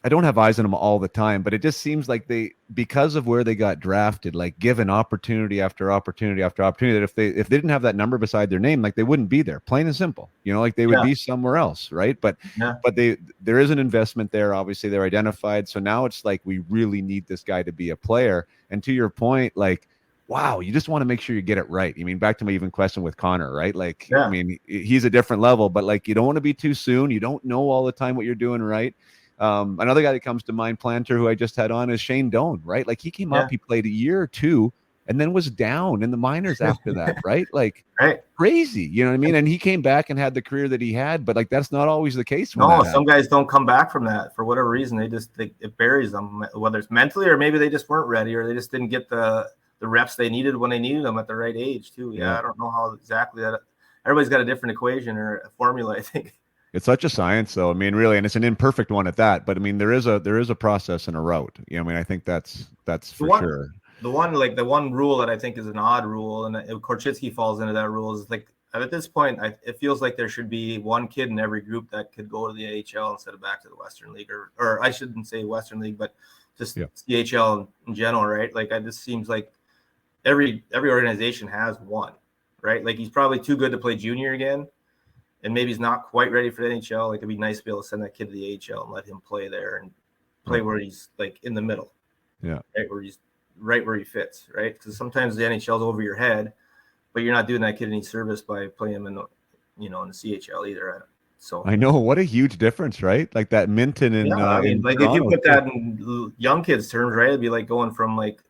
I don't have eyes on them all the time, but it just seems like they, because of where they got drafted, like given opportunity after opportunity after opportunity, that if they didn't have that number beside their name, like they wouldn't be there, plain and simple. You know, like they would Yeah, be somewhere else, right? yeah, But there is an investment there. Obviously, they're identified. So now it's like we really need this guy to be a player. And to your point, like, wow, you just want to make sure you get it right. I mean, back to my even question with Connor, right? Like, I yeah, mean, he's a different level, but like, you don't want to be too soon. You don't know all the time what you're doing right. Another guy that comes to mind, Planter, who I just had on, is Shane Doan, right? Like he came yeah. up, he played a year or two, and then was down in the minors after that, right? Like Right. crazy, you know what I mean? And he came back and had the career that he had, but like that's not always the case when No, that some happens. guys don't come back from that for whatever reason. It buries them, whether it's mentally or maybe they just weren't ready or they just didn't get the reps they needed when they needed them at the right age too. Yeah, Yeah. I don't know how exactly that. Everybody's got a different equation or a formula, I think. It's such a science, though. I mean, really, and it's an imperfect one at that. But I mean, there is a process and a route. You know, I mean, I think that's The for one, sure. the one rule that I think is an odd rule, and Korchitsky falls into that rule, is like at this point, it feels like there should be one kid in every group that could go to the AHL instead of back to the Western League, or I shouldn't say Western League, but just Yeah. CHL in general, right? Like, it just seems like every organization has one, right? Like, he's probably too good to play junior again, and maybe he's not quite ready for the NHL. Like, it'd be nice to be able to send that kid to the AHL and let him play there and play Right. where he's like in the middle, Yeah. right? Where he's right where he fits, right? Because sometimes the NHL is over your head, but you're not doing that kid any service by playing him in the, in the CHL either. So I know, what a huge difference, right? Like that Minton yeah, I mean, in like if you Toronto put too. that in young kids' terms, right? It'd be like going from like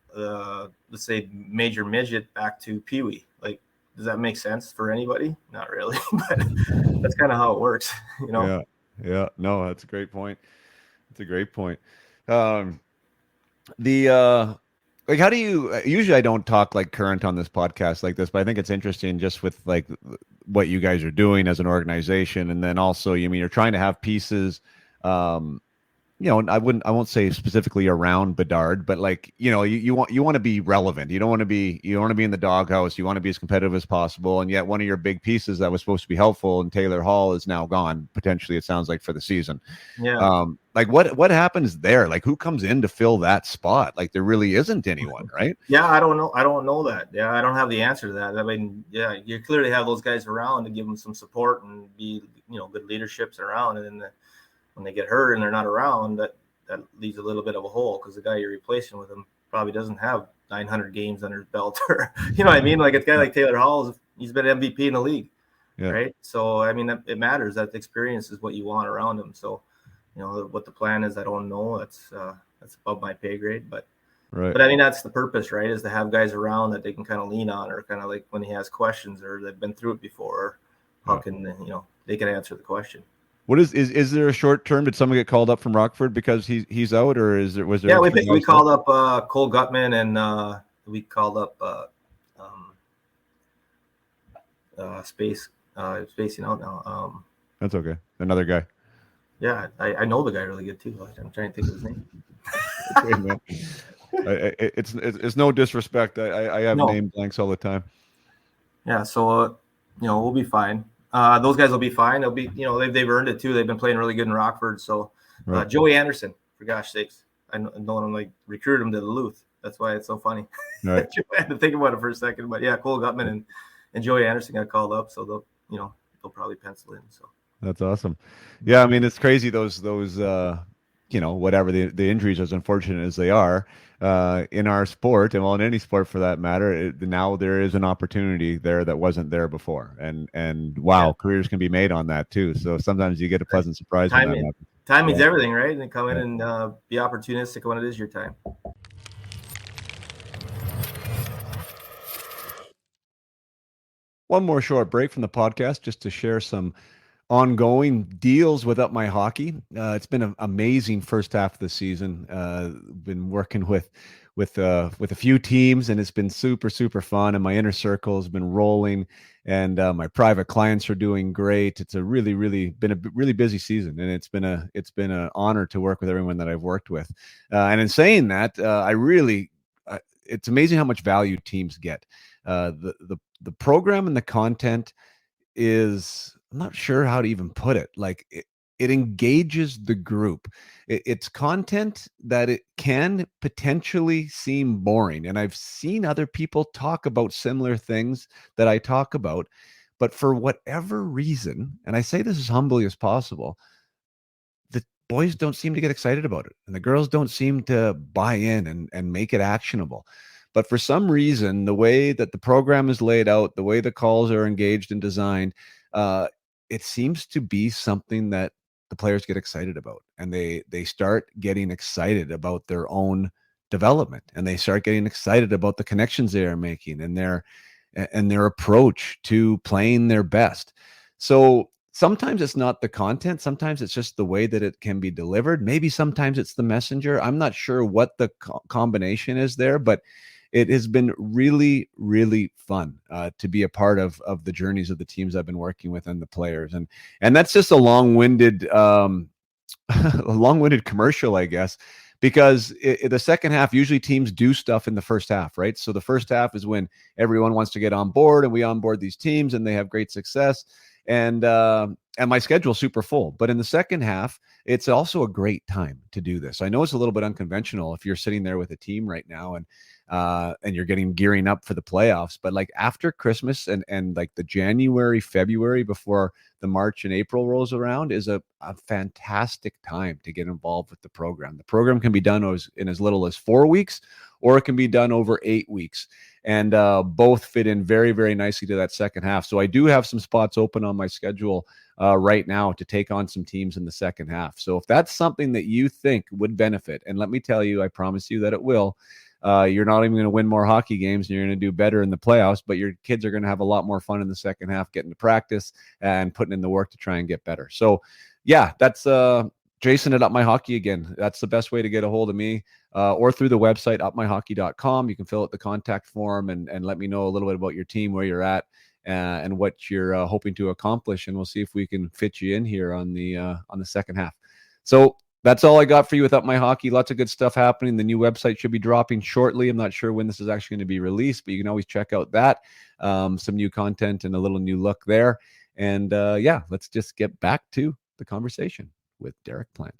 let's say major midget back to Pee Wee. Like, does that make sense for anybody? Not really, but that's kind of how it works, you know. Yeah. Yeah. No, that's a great point. It's a great point. Um, the like, how do you usually, I don't talk like current on this podcast like this, but I think it's interesting just with like what you guys are doing as an organization, and then also, you mean, you're trying to have pieces, um I won't say specifically around Bedard, but like, you want to be relevant. You don't want to be in the doghouse. You want to be as competitive as possible. And yet one of your big pieces that was supposed to be helpful, and Taylor Hall, is now gone, potentially, it sounds like, for the season. Yeah. Like what happens there? Like, who comes in to fill that spot? Like, there really isn't anyone, right? Yeah, I don't know. I don't know that. Yeah, I don't have the answer to that. I mean, yeah, you clearly have those guys around to give them some support and be, good leaderships around. And then when they get hurt and they're not around, that leaves a little bit of a hole because the guy you're replacing with him probably doesn't have 900 games under his belt, or you know what I mean? Like, a guy like Taylor Hall, he's been MVP in the league, Yeah. right? So I mean, it matters. That experience is what you want around him. So what the plan is, I don't know. That's above my pay grade, but. Right. But I mean, that's the purpose, right? Is to have guys around that they can kind of lean on, or kind of like when he has questions or they've been through it before, how can they can answer the question. What is there a short term? Did someone get called up from Rockford because he's out, or was there Yeah, extra we guys called up Cole Gutman, and we called up spacing out now. That's okay. Another guy. Yeah, I know the guy really good too. I'm trying to think of his name. Okay, man. It's no disrespect. I have No. name blanks all the time. Yeah, so we'll be fine. Those guys will be fine. They'll be, they've earned it too. They've been playing really good in Rockford. So Right. Joey Anderson, for gosh sakes, I know him, like, recruited him to Duluth. That's why it's so funny. Right. I had to think about it for a second, but yeah, Cole Gutman and Joey Anderson got called up, so they'll probably pencil in. So That's awesome. Yeah, I mean, it's crazy, those whatever the injuries, as unfortunate as they are, in our sport, and well, in any sport for that matter, now there is an opportunity there that wasn't there before, and wow, Yeah. careers can be made on that too. So sometimes you get a pleasant surprise when that happens. Timing's Yeah. everything, right? And come in and be opportunistic when it is your time. One more short break from the podcast just to share some ongoing deals with Up My Hockey. It's been an amazing first half of the season. Been working with a few teams, and it's been super fun. And my inner circle has been rolling, and my private clients are doing great. It's been a really busy season, and it's been an honor to work with everyone that I've worked with. And in saying that, it's amazing how much value teams get. the program and the content is, I'm not sure how to even put it. Like it engages the group. It's content that it can potentially seem boring. And I've seen other people talk about similar things that I talk about, but for whatever reason, and I say this as humbly as possible, the boys don't seem to get excited about it. And the girls don't seem to buy in and make it actionable. But for some reason, the way that the program is laid out, the way the calls are engaged and designed, it seems to be something that the players get excited about, and they start getting excited about their own development, and they start getting excited about the connections they are making and their approach to playing their best. So sometimes it's not the content, sometimes it's just the way that it can be delivered. Maybe sometimes it's the messenger. I'm not sure what the combination is there, but it has been really, really fun to be a part of the journeys of the teams I've been working with and the players. And that's just a long-winded commercial, I guess, because the second half, usually teams do stuff in the first half, right? So the first half is when everyone wants to get on board, and we onboard these teams and they have great success. And my schedule's super full. But in the second half, it's also a great time to do this. I know it's a little bit unconventional if you're sitting there with a team right now and you're gearing up for the playoffs. But like after Christmas and like the January, February before the March and April rolls around is a fantastic time to get involved with the program. The program can be done in as little as 4 weeks, or it can be done over 8 weeks. And both fit in very, very nicely to that second half. So I do have some spots open on my schedule right now to take on some teams in the second half. So if that's something that you think would benefit, and let me tell you, I promise you that it will, you're not even going to win more hockey games, and you're going to do better in the playoffs, but your kids are going to have a lot more fun in the second half, getting to practice and putting in the work to try and get better. So yeah, that's Jason at Up My Hockey again. That's the best way to get a hold of me, or through the website, upmyhockey.com. You can fill out the contact form and let me know a little bit about your team, where you're at, and what you're hoping to accomplish. And we'll see if we can fit you in here on the second half. So that's all I got for you with Up My Hockey. Lots of good stuff happening. The new website should be dropping shortly. I'm not sure when this is actually going to be released, but you can always check out that. Some new content and a little new look there. And yeah, let's just get back to the conversation with Derek Plante.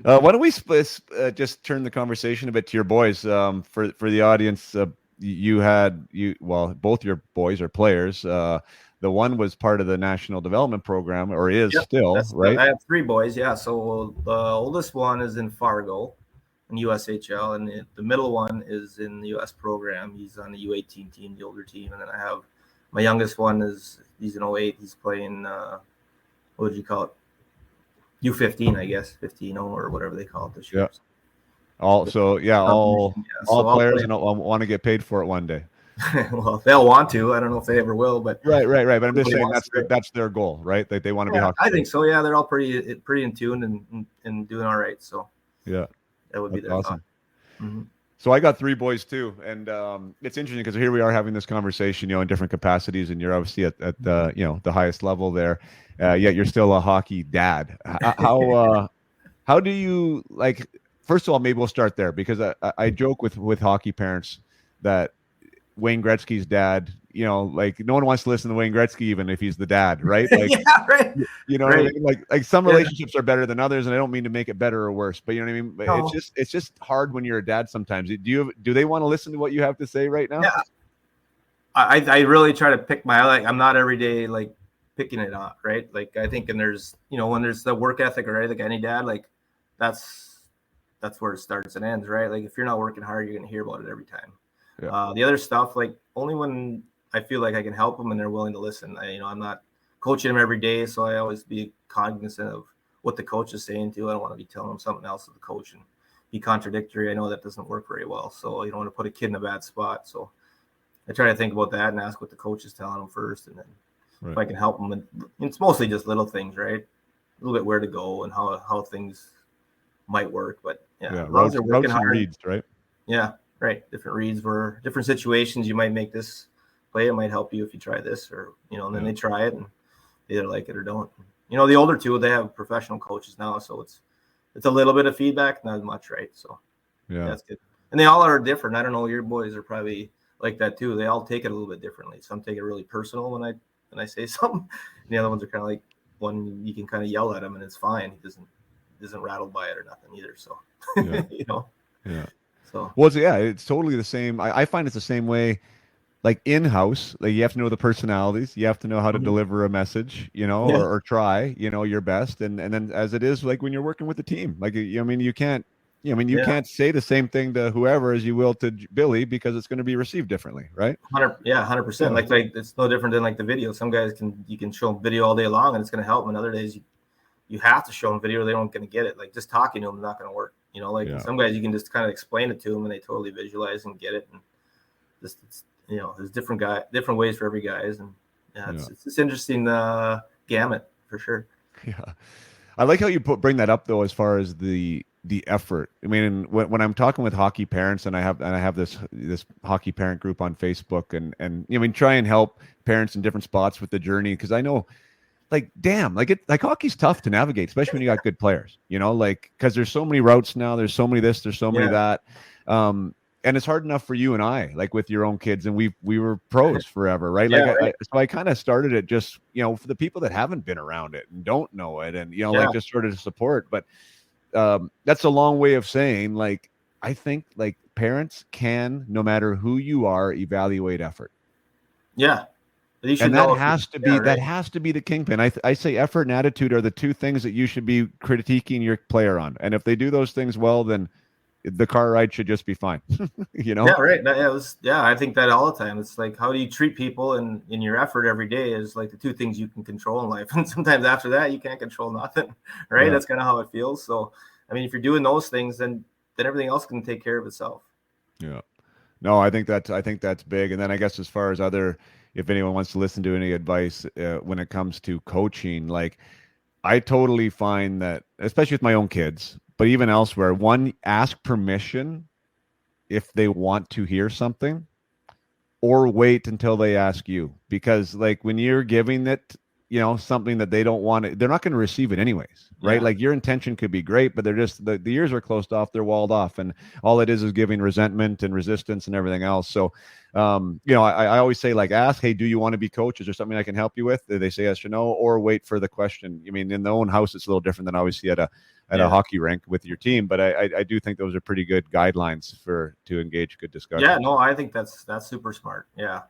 Why don't we just turn the conversation a bit to your boys? For the audience, both your boys are players. The one was part of the National Development Program, or is still, right? I have 3 boys, yeah. So the oldest one is in Fargo in USHL, and the middle one is in the US program. He's on the U18 team, the older team. And then I have my youngest one he's in 08. He's playing, what would you call it? U15, I guess, 15 or whatever they call it this year. Yeah. All players and want to get paid for it one day. Well, they'll want to. I don't know if they ever will, but right. But I'm just saying that's their goal, right? That they want to be hockey. I think so. Yeah, they're all pretty in tune and doing all right. So yeah, that would be their awesome. Mm-hmm. So I got 3 boys too, and it's interesting because here we are having this conversation, in different capacities, and you're obviously at the the highest level there. Yet you're still a hockey dad. How do you like? First of all, maybe we'll start there, because I joke with hockey parents that Wayne Gretzky's dad, like no one wants to listen to Wayne Gretzky even if he's the dad, right? Like, yeah, right. You know what I mean? Like some relationships are better than others, and I don't mean to make it better or worse, but you know what I mean? But no. It's just hard when you're a dad sometimes. Do they want to listen to what you have to say right now? Yeah. I really try to pick I'm not every day like picking it up, right? Like I think, and there's, when there's the work ethic, right? Like any dad, like that's where it starts and ends, right? Like if you're not working hard, you're going to hear about it every time. Yeah. The other stuff, like only when I feel like I can help them and they're willing to listen. I'm not coaching them every day, so I always be cognizant of what the coach is saying too. I don't want to be telling them something else to the coach and be contradictory. I know that doesn't work very well, so you don't want to put a kid in a bad spot. So I try to think about that and ask what the coach is telling them first, and then if I can help them. And it's mostly just little things, right? A little bit where to go and how things might work, but routes and reads, right? Yeah. Right. Different reads for different situations. You might make this play. It might help you if you try this, or, and then they try it and they either like it or don't. The older 2, they have professional coaches now. So it's a little bit of feedback, not as much. Right. So. Yeah. That's good. And they all are different. I don't know. Your boys are probably like that too. They all take it a little bit differently. Some take it really personal when I say something. And the other ones are kind of like one you can kind of yell at him and it's fine. He isn't rattled by it or nothing either. So Yeah. you know. Yeah. So Well, it's totally the same. I find it's the same way. Like in-house, like you have to know the personalities, you have to know how to deliver a message, yeah. or try, your best. And then as it is, like when you're working with the team, like, I mean, you can't, you Yeah. can't say the same thing to whoever as you will to Billy because it's going to be received differently. Right. 100%. Yeah. Like it's no different than like the video. Some guys you can show them video all day long and it's going to help them. And other days you have to show them video or they don't going to get it. Like just talking to them is not going to work. Like some guys you can just kind of explain it to them and they totally visualize and get it. And just, there's different ways for every guys. And it's interesting gamut for sure. Yeah. I like how you bring that up though, as far as the effort. I mean, when I'm talking with hockey parents, and I have this hockey parent group on Facebook, and try and help parents in different spots with the journey, because I know, like, damn, like hockey's tough to navigate, especially when you got good players. Like, because there's so many routes now, there's so many this, there's so many that. And it's hard enough for you and I, like with your own kids, and we were pros forever, right? Yeah, like, so I kind of started it just, for the people that haven't been around it and don't know it, and like just sort of to support. But that's a long way of saying, like, I think like parents can, no matter who you are, evaluate effort. Yeah, and that has to be that has to be the kingpin. I say effort and attitude are the two things that you should be critiquing your player on, and if they do those things well, then the car ride should just be fine. Yeah, right. I think that all the time. It's like, how do you treat people, and in your effort every day is like the two things you can control in life. And sometimes after that, you can't control nothing, right? Yeah. That's kind of how it feels. So, I mean, if you're doing those things, then everything else can take care of itself. Yeah. No, I think that's big. And then I guess as far as if anyone wants to listen to any advice when it comes to coaching, like I totally find that, especially with my own kids, but even elsewhere, one, ask permission if they want to hear something, or wait until they ask you. Because like when you're giving it, something that they don't want, they're not going to receive it anyways, right? Yeah. Like your intention could be great, but they're just, the ears are closed off, they're walled off, and all it is giving resentment and resistance and everything else. So, I always say, like, ask, hey, do you want to be coach? Is there something I can help you with? They say yes or no, or wait for the question. I mean, in their own house, it's a little different than obviously at a hockey rink with your team, but I do think those are pretty good guidelines to engage good discussion. Yeah, no, I think that's super smart. Yeah.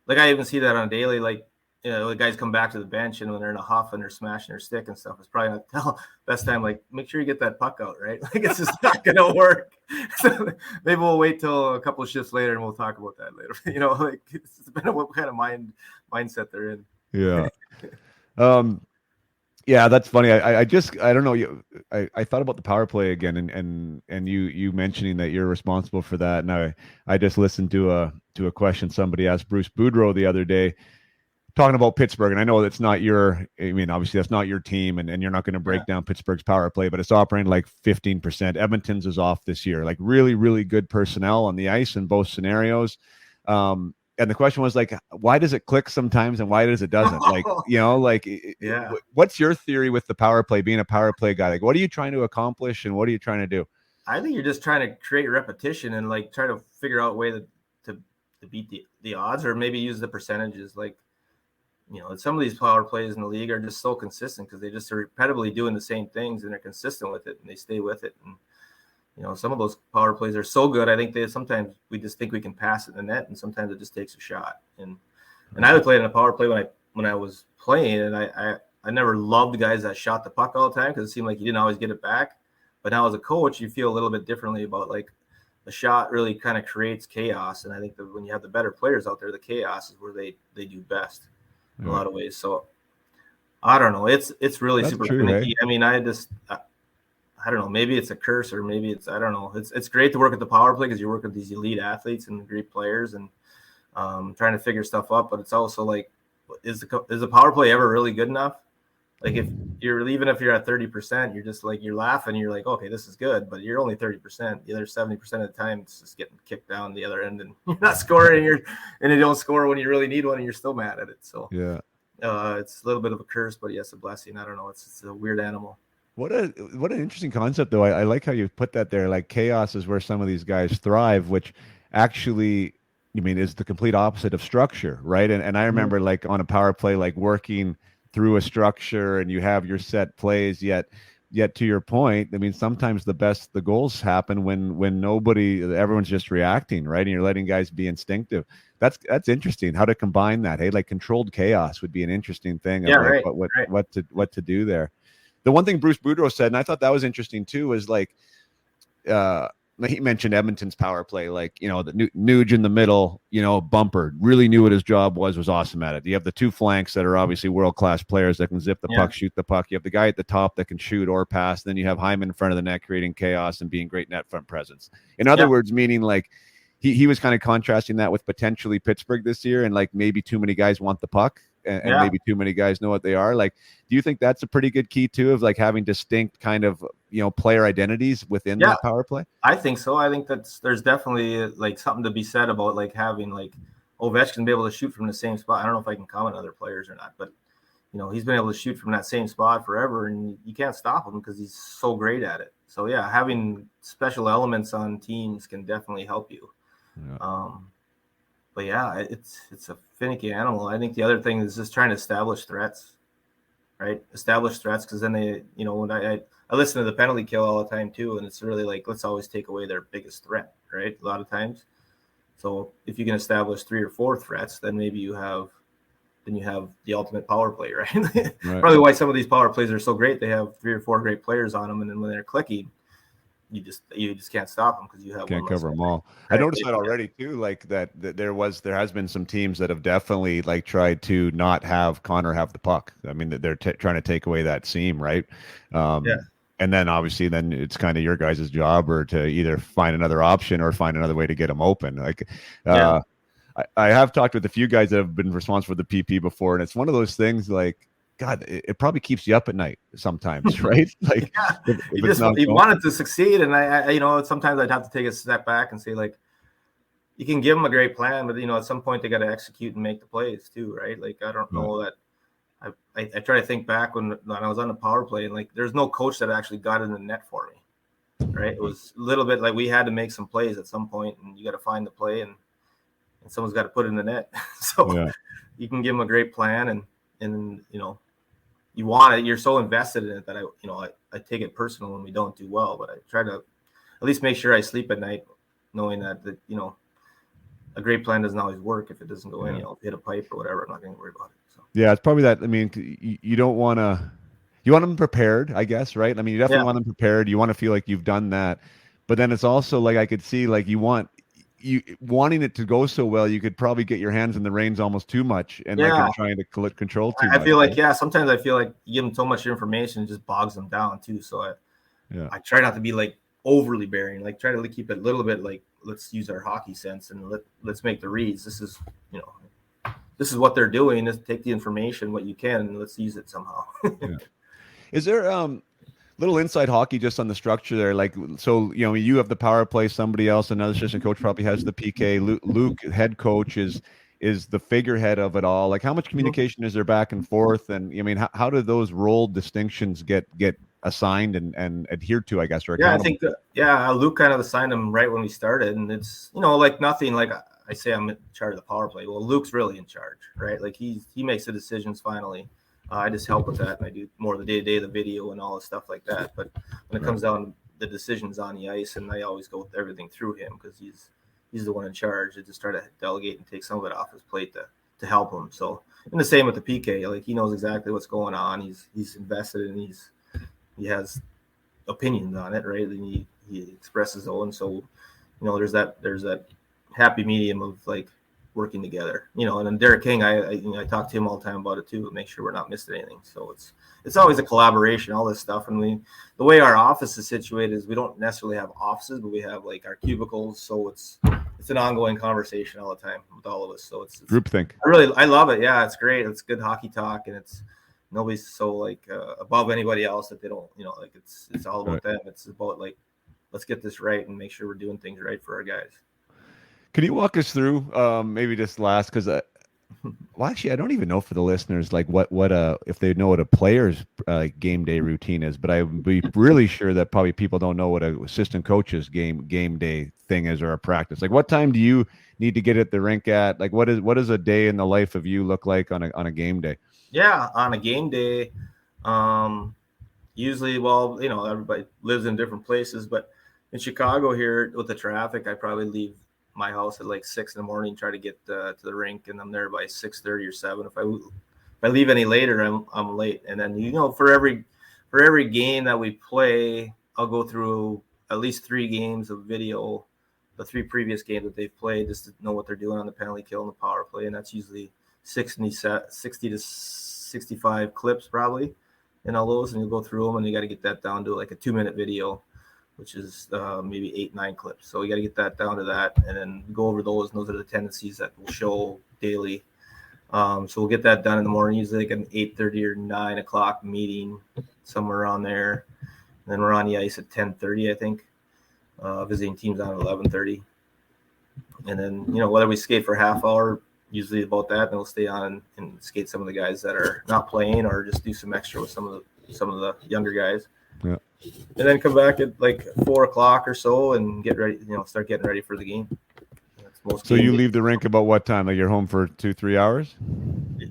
Like I even see that on a daily, like, the guys come back to the bench and when they're in a huff and they're smashing their stick and stuff, it's probably not the best time. Like, make sure you get that puck out, right? Like, it's just not going to work. So maybe we'll wait till a couple of shifts later and we'll talk about that later. Like it's depending on what kind of mindset they're in. Yeah. Yeah, that's funny. I don't know. I thought about the power play again, and you mentioning that you're responsible for that. And I just listened to a question somebody asked Bruce Boudreau the other day, talking about Pittsburgh. And I know that's not obviously that's not your team, and you're not going to break down Pittsburgh's power play, but it's operating like 15%. Edmonton's is off this year, like really, really good personnel on the ice in both scenarios. And the question was like, why does it click sometimes and why does it doesn't? What's your theory with the power play, being a power play guy? Like, what are you trying to accomplish and what are you trying to do? I think you're just trying to create repetition and like try to figure out a way to beat the odds, or maybe use the percentages. Like, some of these power plays in the league are just so consistent because they just are repetitively doing the same things and they're consistent with it and they stay with it. And, some of those power plays are so good. I think sometimes we just think we can pass it in the net, and sometimes it just takes a shot. And I would play in a power play when I was playing, and I never loved guys that shot the puck all the time because it seemed like you didn't always get it back. But now as a coach, you feel a little bit differently about, like, the shot really kind of creates chaos. And I think that when you have the better players out there, the chaos is where they do best in a lot of ways. So I don't know. It's really super finicky. I mean, I don't know. Maybe it's a curse, or maybe I don't know. It's great to work at the power play because you work with these elite athletes and great players and trying to figure stuff up. But it's also like, is the power play ever really good enough? Like, even if you're at 30%, you're just like, you're laughing. You're like, okay, this is good, but you're only 30%. The other 70% of the time, it's just getting kicked down the other end, and you're not scoring. And you don't score when you really need one, and you're still mad at it. So yeah, it's a little bit of a curse, but yes, a blessing. I don't know. It's a weird animal. What an interesting concept, though. I like how you put that there. Like chaos is where some of these guys thrive, which actually, I mean, is the complete opposite of structure, right? And I Mhm. remember like on a power play, like working through a structure, and you have your set plays. Yet to your point, I mean, sometimes the goals happen when everyone's just reacting, right? And you're letting guys be instinctive. That's interesting. How to combine that? Hey, like controlled chaos would be an interesting thing Yeah, of like right, right. what to do there. The one thing Bruce Boudreau said, and I thought that was interesting too, was like uh he mentioned Edmonton's power play, like, you know, the Nuge in the middle, you know, bumper, really knew what his job was awesome at it. You have the two flanks that are obviously world-class players that can zip the Yeah, puck, shoot the puck. You have the guy at the top that can shoot or pass. Then you have Hyman in front of the net creating chaos and being great net front presence. In other yeah, words, meaning like he was kind of contrasting that with potentially Pittsburgh this year, and like maybe too many guys want the puck, and yeah. maybe too many guys know what they are. Like, do you think that's a pretty good key too, of like having distinct kind of, you know, player identities within Yeah, that power play? I think so. I think there's definitely like something to be said about like having like Ovechkin be able to shoot from the same spot. I don't know if I can comment on other players or not, but you know, he's been able to shoot from that same spot forever, and you can't stop him because he's so great at it. So yeah, having special elements on teams can definitely help you. Yeah. But yeah, it's a finicky animal. I think the other thing is just trying to establish threats, right? Establish threats, because then they, you know, when I listen to the penalty kill all the time too, and it's really like, let's always take away their biggest threat, right? A lot of times. So if you can establish 3 or 4 threats, then maybe you have the ultimate power play, right? Right. Probably why some of these power plays are so great. They have 3 or 4 great players on them, and then when they're clicking, you just can't stop them because you have Can't one less cover guy, them all. I right? noticed that already too. Like that there has been some teams that have definitely like tried to not have Connor have the puck. I mean, that they're trying to take away that seam, right? Yeah, And then obviously, then it's kind of your guys' job, or to either find another option or find another way to get them open. Like, yeah, I have talked with a few guys that have been responsible for the PP before, and it's one of those things like, God, it probably keeps you up at night sometimes, right? Like, yeah. if it's not You going. wanted to succeed, and I you know, sometimes I'd have to take a step back and say, like, you can give them a great plan, but you know, at some point they got to execute and make the plays too, right? Like, I don't Right. know that. I try to think back when I was on the power play, and like, there's no coach that actually got in the net for me, right? It was a little bit like we had to make some plays at some point, and you got to find the play, and someone's got to put it in the net. So Yeah. you can give them a great plan, and you know, you want it. You're so invested in it that I take it personal when we don't do well, but I try to at least make sure I sleep at night knowing that you know, a great plan doesn't always work if it doesn't go in. You know, hit a pipe or whatever, I'm not going to worry about it. So Yeah, it's probably that. I mean, you don't want to, you want them prepared, I guess, right? I mean, you yeah, definitely want them prepared. You want to feel like you've done that, but then it's also like I could see like you wanting it to go so well, you could probably get your hands in the reins almost too much, and like yeah. in trying to control too I much. feel like, Right? yeah, sometimes I feel like you give them so much information, it just bogs them down too. So Yeah, I try not to be like overly bearing, like try to keep it a little bit like, let's use our hockey sense and let's make the reads. This is, you know, this is what they're doing. Just take the information, what you can, and let's use it somehow. yeah. Is there little inside hockey just on the structure there? Like, so you know, you have the power play, somebody else, another assistant coach probably has the PK. Luke, head coach, is the figurehead of it all. Like, how much communication is there back and forth? And I mean, how do those role distinctions get assigned and adhered to, I guess, or Yeah, I accountable? think Luke kind of assigned him right when we started, and it's, you know, like nothing like I say I'm in charge of the power play. Well, Luke's really in charge, right? Like he makes the decisions finally. I just help with that, and I do more of the day-to-day, the video, and all the stuff like that. But when it Right. comes down to the decisions on the ice, and I always go with everything through him because he's the one in charge. I just try to delegate and take some of it off his plate to help him. So, and the same with the PK. Like he knows exactly what's going on. He's invested, and he has opinions on it, right? And he expresses his own. So, you know, there's that happy medium of like working together, you know. And then Derek King, I talk to him all the time about it too, to make sure we're not missing anything. So it's always a collaboration, all this stuff. And the way our office is situated is we don't necessarily have offices, but we have like our cubicles. So it's an ongoing conversation all the time with all of us. So it's Groupthink. I love it. Yeah, it's great. It's good hockey talk, and it's nobody's so like above anybody else that they don't, you know, like it's all about Right. them. It's about like, let's get this right and make sure we're doing things right for our guys. Can you walk us through maybe just last, because well, actually, I don't even know for the listeners, like what if they know what a player's game day routine is, but I would be really sure that probably people don't know what a assistant coach's game day thing is or a practice. Like, what time do you need to get at the rink at? Like, what does a day in the life of you look like on a game day? Yeah, on a game day, usually, well, everybody lives in different places, but in Chicago here with the traffic, I probably leave my house at like 6 in the morning, try to get to the rink, and I'm there by 6:30 or 7. If I leave any later, I'm late. And then for every game that we play, I'll go through at least 3 games of video, the 3 previous games that they've played, just to know what they're doing on the penalty kill and the power play, and that's usually 60 to 65 clips probably in all those, and you go through them, and you got to get that down to like a 2-minute video, which is maybe 8-9 clips. So you got to get that down to that, and then go over those. And those are the tendencies that we'll show daily. So we'll get that done in the morning, usually like an 8:30 or 9 o'clock meeting, somewhere around there. And then we're on the ice at 10:30, I think. Visiting teams on 11:30, and then whether we skate for a half hour, usually about that, and we'll stay on and skate some of the guys that are not playing, or just do some extra with some of the younger guys. Yeah. And then come back at like 4 o'clock or so and get ready, start getting ready for the game. So you leave the rink about what time? Like you're home for 2-3 hours?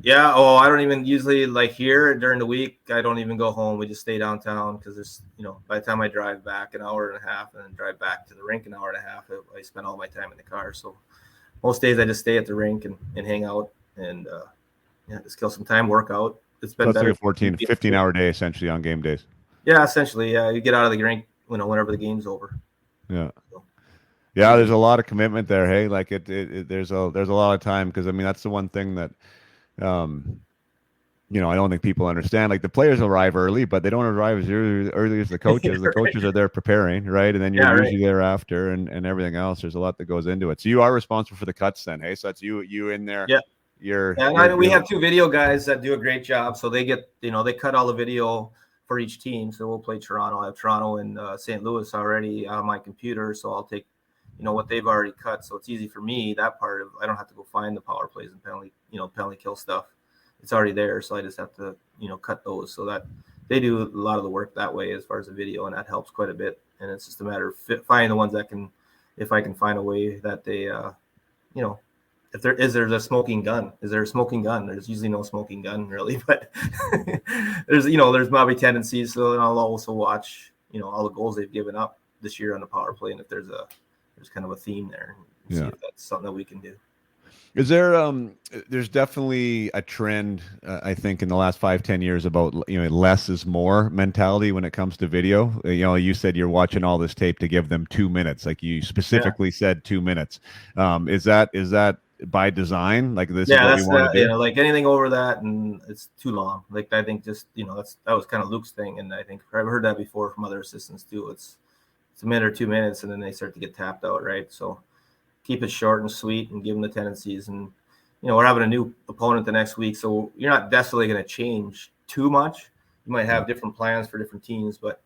Yeah. Oh, I don't even usually, like here during the week, I don't even go home. We just stay downtown because there's, by the time I drive back an hour and a half and then drive back to the rink an hour and a half, I spend all my time in the car. So most days I just stay at the rink and hang out and just kill some time, work out. It's been better. Like a 15-hour day essentially on game days. Yeah, essentially. Yeah, you get out of the rink, whenever the game's over. Yeah. So. Yeah, there's a lot of commitment there. Hey, like there's a lot of time, because I mean that's the one thing that, I don't think people understand. Like the players arrive early, but they don't arrive as early as the coaches. The coaches are there preparing, right? And then you're usually there after, and everything else. There's a lot that goes into it. So you are responsible for the cuts, then. Hey, so that's you in there. Yeah. We have 2 video guys that do a great job. So they get, they cut all the video for each team. So we'll play Toronto. I have Toronto and St. Louis already on my computer. So I'll take, what they've already cut. So it's easy for me, that part of, I don't have to go find the power plays and penalty kill stuff. It's already there. So I just have to, cut those, so that they do a lot of the work that way as far as the video. And that helps quite a bit. And it's just a matter of finding the ones that can, if I can find a way that they, if there's a smoking gun. Is there a smoking gun? There's usually no smoking gun really, but there's probably tendencies. So I'll also watch, all the goals they've given up this year on the power play. And if there's kind of a theme there, and see if that's something that we can do. Is there there's definitely a trend, I think, in the last 5-10 years about, less is more mentality when it comes to video. You said you're watching all this tape to give them 2 minutes, like you specifically said 2 minutes. Is that by design? Like this is what we want to do? Like anything over that, and it's too long. Like I think just that was kind of Luke's thing, and I think I've heard that before from other assistants too. It's a minute or 2 minutes, and then they start to get tapped out, right? So keep it short and sweet and give them the tendencies. And, we're having a new opponent the next week, so you're not desperately going to change too much. You might have different plans for different teams, but,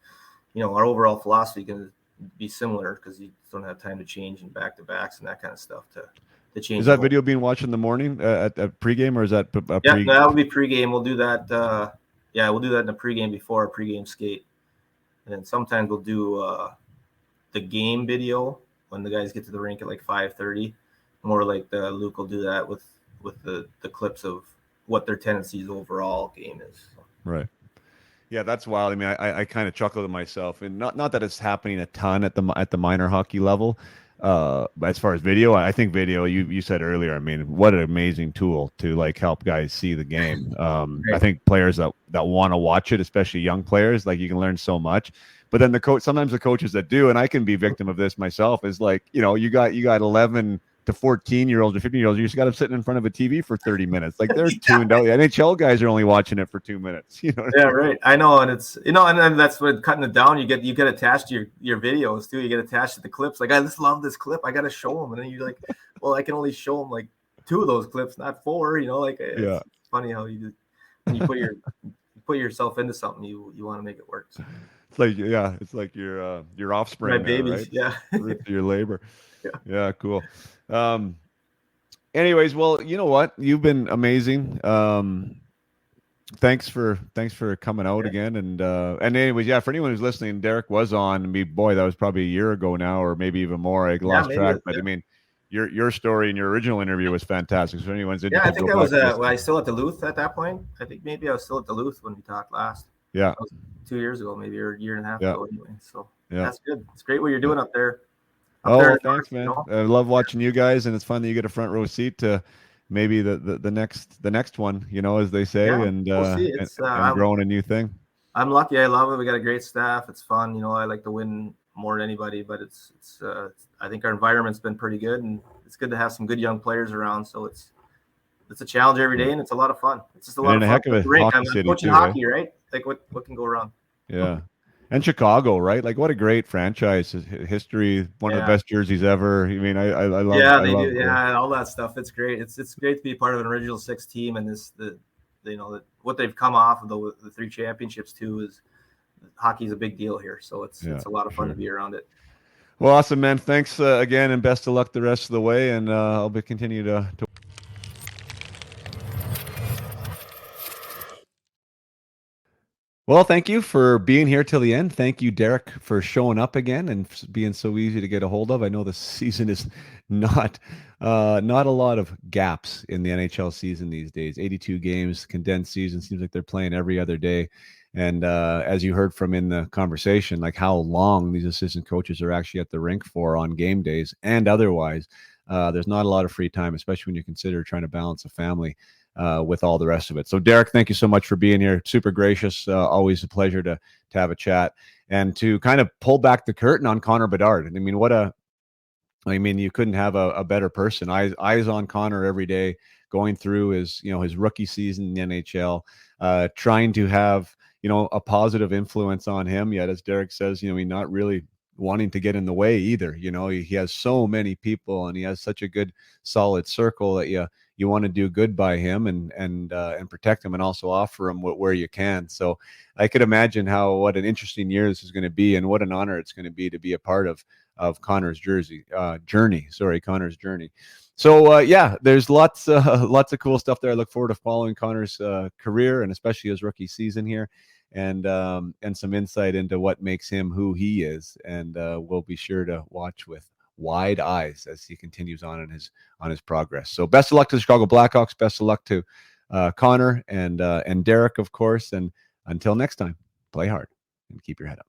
our overall philosophy can be similar, because you don't have time to change in back-to-backs and that kind of stuff to change. Is that video being watched in the morning at pregame, or is that Yeah, that will be pregame. We'll do that. We'll do that in the pregame before our pregame skate. And then sometimes we'll do the game video when the guys get to the rink at like 5:30. More like Luke will do that with the clips of what their tendencies overall game is. Right. Yeah, that's wild. I mean, I kind of chuckle to myself, and not that it's happening a ton at the minor hockey level. But as far as video, I think video, you said earlier, I mean, what an amazing tool to like help guys see the game. I think players that want to watch it, especially young players, like you can learn so much. But then sometimes the coaches that do, and I can be victim of this myself, is like, you got 11 to 14-year-olds or 15-year-olds, you just got them sitting in front of a TV for 30 minutes. Like they're tuned out. NHL guys are only watching it for 2 minutes. Yeah, right. I know. And it's, and then that's what cutting it down, you get attached to your videos too. You get attached to the clips. Like, I just love this clip. I got to show them. And then you're like, well, I can only show them like 2 of those clips, not 4, it's funny how you do, when you put yourself into something, you want to make it work. So. It's like your offspring. My babies. Right? Yeah. Your labor. Yeah, cool. Anyways, well, you know what? You've been amazing. Thanks for coming out again. And anyways, yeah, for anyone who's listening, Derek was on me. Boy, that was probably a year ago now, or maybe even more. I lost track, but I mean, your story and your original interview was fantastic. So if anyone's interested, I think I was well, I was still at Duluth at that point. I think maybe I was still at Duluth when we talked last. Yeah, that was 2 years ago, maybe, or a year and a half ago anyway. So that's good. It's great what you're doing up there. Thanks, man. You know? I love watching you guys, and it's fun that you get a front row seat to maybe the next one, you know, as they say, and we'll see. and growing a new thing. I'm lucky. I love it. We got a great staff. It's fun. You know, I like to win more than anybody, but it's I think our environment's been pretty good, and it's good to have some good young players around. So it's a challenge every day, and it's a lot of fun. It's just a lot of fun. Heck of a hockey city, coaching too, hockey, right? Like what can go wrong? Yeah. And Chicago, right? Like, what a great franchise history. One of the best jerseys ever. I mean, I love. Yeah, they do. Yeah, all that stuff. It's great. It's great to be part of an original six team, and what they've come off of the 3 championships too is hockey's a big deal here. So it's a lot of fun to be around it. Well, awesome, man. Thanks again, and best of luck the rest of the way. And I'll continue to. Well, thank you for being here till the end. Thank you, Derek, for showing up again and being so easy to get a hold of. I know the season is not a lot of gaps in the NHL season these days. 82 games, condensed season. Seems like they're playing every other day. And as you heard from in the conversation, like how long these assistant coaches are actually at the rink for on game days and otherwise. There's not a lot of free time, especially when you consider trying to balance a family with all the rest of it. So Derek, thank you so much for being here. Super gracious. Always a pleasure to have a chat and to kind of pull back the curtain on Connor Badard. I mean, you couldn't have a better person. Eyes on Connor every day, going through his rookie season in the NHL, trying to have, a positive influence on him. Yet, as Derek says, he's not really wanting to get in the way either. He has so many people and he has such a good solid circle that you want to do good by him and protect him and also offer him where you can. So I could imagine what an interesting year this is going to be and what an honor it's going to be a part of Connor's journey. So there's lots of cool stuff there. I look forward to following Connor's career and especially his rookie season here, and some insight into what makes him who he is. And we'll be sure to watch with wide eyes as he continues on his progress. So best of luck to the Chicago Blackhawks. Best of luck to Connor and Derek, of course. And until next time, play hard and keep your head up.